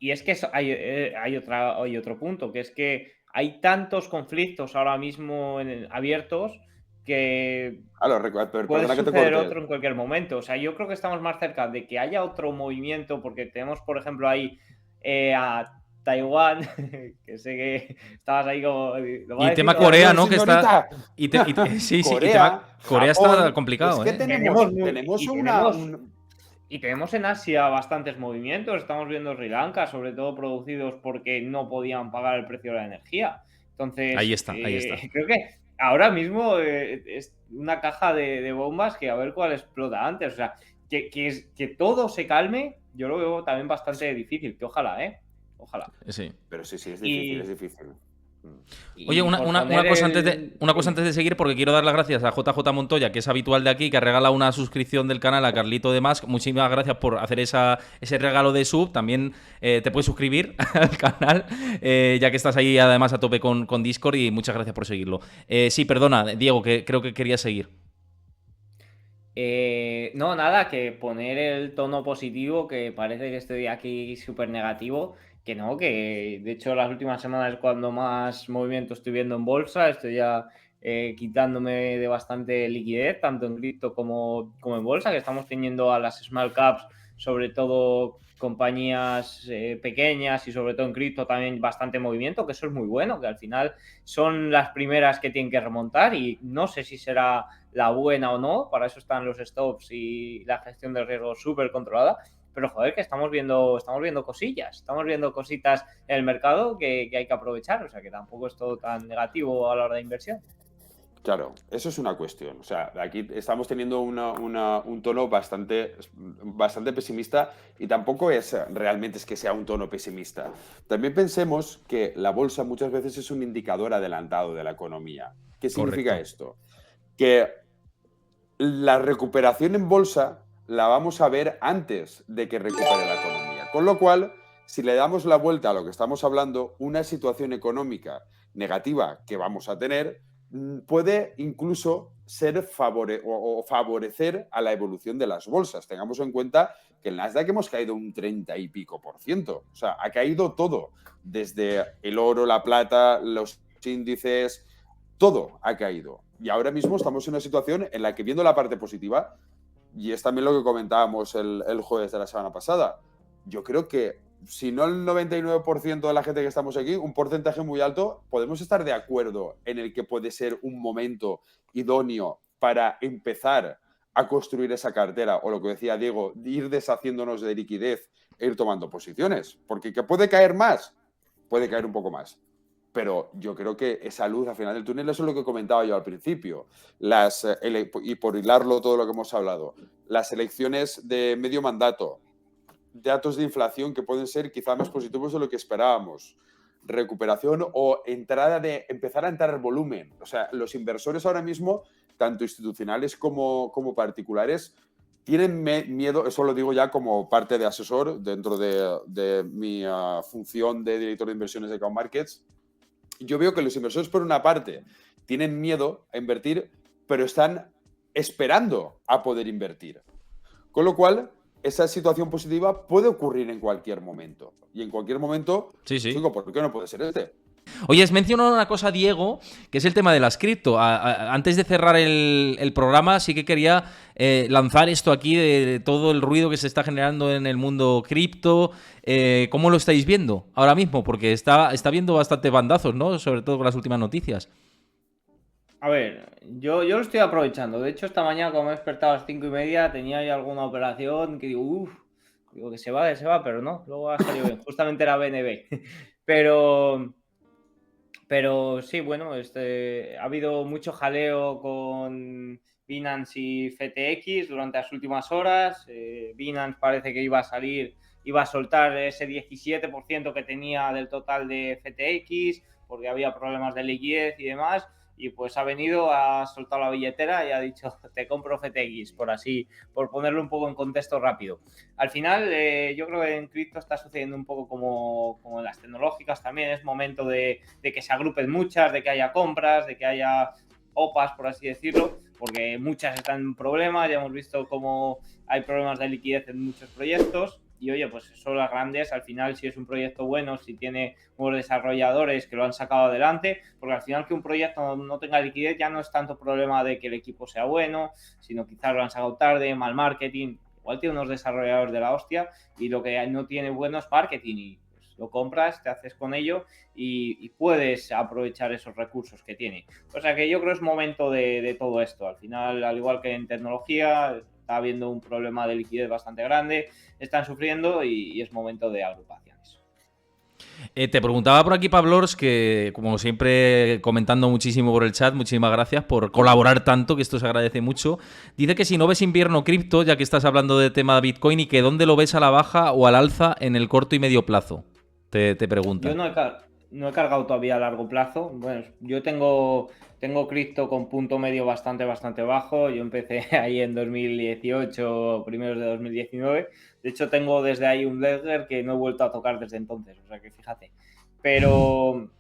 Y es que hay otro punto, que es que hay tantos conflictos ahora mismo abiertos que puede suceder otro en cualquier momento. O sea, yo creo que estamos más cerca de que haya otro movimiento, porque tenemos, por ejemplo, ahí a Taiwán, que sé que estabas ahí como... Y tema Corea, ¿no? Que está... Sí, Corea está complicado, es que Y tenemos en Asia bastantes movimientos. Estamos viendo Sri Lanka, sobre todo producidos porque no podían pagar el precio de la energía. Entonces, ahí está. Creo que ahora mismo es una caja de bombas que a ver cuál explota antes. O sea, que todo se calme, yo lo veo también bastante difícil. Que ojalá. Sí. Pero sí, es difícil. Oye, una cosa antes de seguir, porque quiero dar las gracias a JJ Montoya, que es habitual de aquí, que regala una suscripción del canal a Carlito de Mas. Muchísimas gracias por hacer ese regalo de sub. También te puedes suscribir al canal, ya que estás ahí además a tope con Discord, y muchas gracias por seguirlo. Sí, perdona, Diego, que creo que querías seguir. No, nada, que poner el tono positivo, que parece que estoy aquí súper negativo. Que no, que de hecho las últimas semanas es cuando más movimiento estoy viendo en bolsa. Estoy ya quitándome de bastante liquidez, tanto en cripto como en bolsa, que estamos teniendo a las small caps, sobre todo compañías pequeñas, y sobre todo en cripto también bastante movimiento, que eso es muy bueno, que al final son las primeras que tienen que remontar, y no sé si será la buena o no. Para eso están los stops y la gestión del riesgo súper controlada. Pero joder, que estamos viendo cosillas, estamos viendo cositas en el mercado que hay que aprovechar. O sea, que tampoco es todo tan negativo a la hora de inversión. Claro, eso es una cuestión. O sea, aquí estamos teniendo un tono bastante pesimista, y tampoco es realmente que sea un tono pesimista. También pensemos que la bolsa muchas veces es un indicador adelantado de la economía. ¿Qué significa esto? Que la recuperación en bolsa la vamos a ver antes de que recupere la economía. Con lo cual, si le damos la vuelta a lo que estamos hablando, una situación económica negativa que vamos a tener puede incluso ser favorecer a la evolución de las bolsas. Tengamos en cuenta que el Nasdaq hemos caído un 30 y pico %. O sea, ha caído todo, desde el oro, la plata, los índices, todo ha caído. Y ahora mismo estamos en una situación en la que, viendo la parte positiva, y es también lo que comentábamos el jueves de la semana pasada, yo creo que, si no el 99% de la gente que estamos aquí, un porcentaje muy alto, podemos estar de acuerdo en el que puede ser un momento idóneo para empezar a construir esa cartera, o lo que decía Diego, ir deshaciéndonos de liquidez e ir tomando posiciones. Porque que puede caer más, puede caer un poco más. Pero yo creo que esa luz al final del túnel, eso es lo que comentaba yo al principio. Y por hilarlo todo lo que hemos hablado, las elecciones de medio mandato, datos de inflación que pueden ser quizá más positivos de lo que esperábamos, recuperación o empezar a entrar volumen. O sea, los inversores ahora mismo, tanto institucionales como particulares, tienen miedo, eso lo digo ya como parte de asesor dentro de mi función de director de inversiones de Account Markets. Yo veo que los inversores, por una parte, tienen miedo a invertir, pero están esperando a poder invertir. Con lo cual, esa situación positiva puede ocurrir en cualquier momento. Y en cualquier momento, Sí. chico, ¿por qué no puede ser este? Oye, has mencionado una cosa, Diego, que es el tema de las cripto. Antes de cerrar el programa, sí que quería lanzar esto aquí de todo el ruido que se está generando en el mundo cripto. ¿Cómo lo estáis viendo ahora mismo? Porque está viendo bastantes bandazos, ¿no? Sobre todo con las últimas noticias. A ver, yo lo estoy aprovechando. De hecho, esta mañana, como me he despertado a las 5:30, tenía ya alguna operación que digo, digo que se va, pero no, luego ha salido bien. Justamente era BNB. Pero sí, bueno, ha habido mucho jaleo con Binance y FTX durante las últimas horas. Binance parece que iba a soltar ese 17% que tenía del total de FTX, porque había problemas de liquidez y demás. Y pues ha soltado la billetera y ha dicho, te compro FTX, por ponerlo un poco en contexto rápido. Al final, yo creo que en cripto está sucediendo un poco como en las tecnológicas también. Es momento de que se agrupen muchas, de que haya compras, de que haya OPAs, por así decirlo, porque muchas están en problemas. Ya hemos visto cómo hay problemas de liquidez en muchos proyectos. Y oye, pues son las grandes, al final, si es un proyecto bueno, si tiene unos desarrolladores que lo han sacado adelante, porque al final que un proyecto no tenga liquidez ya no es tanto problema de que el equipo sea bueno, sino quizás lo han sacado tarde, mal marketing. Igual tiene unos desarrolladores de la hostia y lo que no tiene bueno es marketing, y pues lo compras, te haces con ello y puedes aprovechar esos recursos que tiene. O sea que yo creo que es momento de todo esto. Al final, al igual que en tecnología, está habiendo un problema de liquidez bastante grande, están sufriendo y es momento de agrupaciones. Te preguntaba por aquí, Pablors, que como siempre comentando muchísimo por el chat, muchísimas gracias por colaborar tanto, que esto se agradece mucho. Dice que si no ves invierno cripto, ya que estás hablando de tema de Bitcoin, y que dónde lo ves a la baja o al alza en el corto y medio plazo. Te pregunta. Yo no he cargado todavía a largo plazo. Bueno, yo tengo cripto con punto medio bastante bajo. Yo empecé ahí en 2018, primeros de 2019. De hecho, tengo desde ahí un ledger que no he vuelto a tocar desde entonces. O sea que fíjate. Pero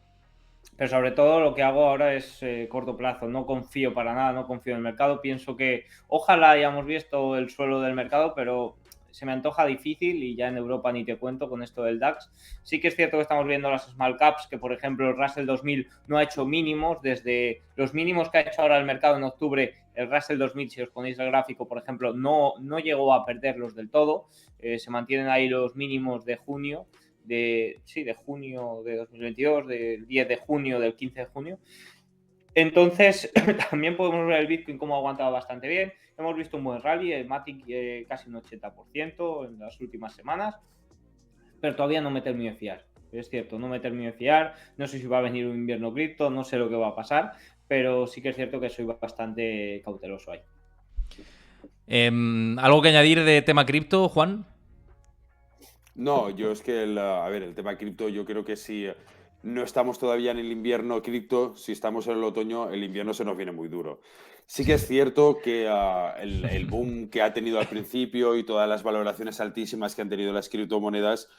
sobre todo lo que hago ahora es corto plazo. No confío para nada, no confío en el mercado. Pienso que ojalá hayamos visto el suelo del mercado, pero se me antoja difícil, y ya en Europa ni te cuento con esto del DAX. Sí que es cierto que estamos viendo las small caps, que por ejemplo el Russell 2000 no ha hecho mínimos. Desde los mínimos que ha hecho ahora el mercado en octubre, el Russell 2000, si os ponéis el gráfico, por ejemplo, no llegó a perderlos del todo. Se mantienen ahí los mínimos de junio. De junio de 2022, del 10 de junio, del 15 de junio. Entonces, también podemos ver el Bitcoin cómo ha aguantado bastante bien. Hemos visto un buen rally, el Matic casi un 80% en las últimas semanas, pero todavía no me termino de fiar. Es cierto, no me termino de fiar. No sé si va a venir un invierno cripto, no sé lo que va a pasar, pero sí que es cierto que soy bastante cauteloso ahí. ¿Algo que añadir de tema cripto, Juan? No, yo es que, el tema cripto, yo creo que si no estamos todavía en el invierno cripto, si estamos en el otoño, el invierno se nos viene muy duro. Sí que es cierto que el boom que ha tenido al principio y todas las valoraciones altísimas que han tenido las criptomonedas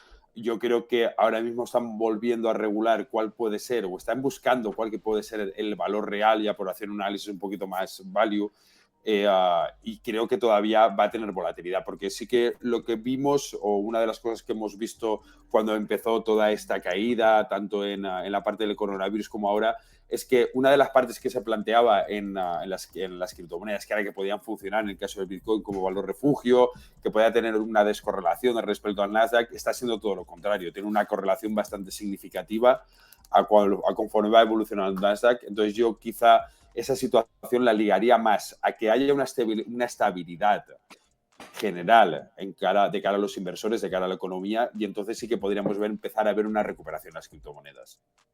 yo creo que ahora mismo están volviendo a regular cuál puede ser, o están buscando cuál que puede ser el valor real, ya por hacer un análisis un poquito más value, y creo que todavía va a tener volatilidad, porque sí que lo que vimos, o una de las cosas que hemos visto cuando empezó toda esta caída, tanto en la parte del coronavirus como ahora, es que una de las partes que se planteaba en las criptomonedas, que era que podían funcionar en el caso del Bitcoin como valor refugio, que podía tener una descorrelación respecto al Nasdaq, está siendo todo lo contrario. Tiene una correlación bastante significativa a conforme va evolucionando el Nasdaq. Entonces yo quizá esa situación la ligaría más a que haya una estabilidad general de cara a los inversores, de cara a la economía, y entonces sí que podríamos empezar a ver una recuperación en las criptomonedas.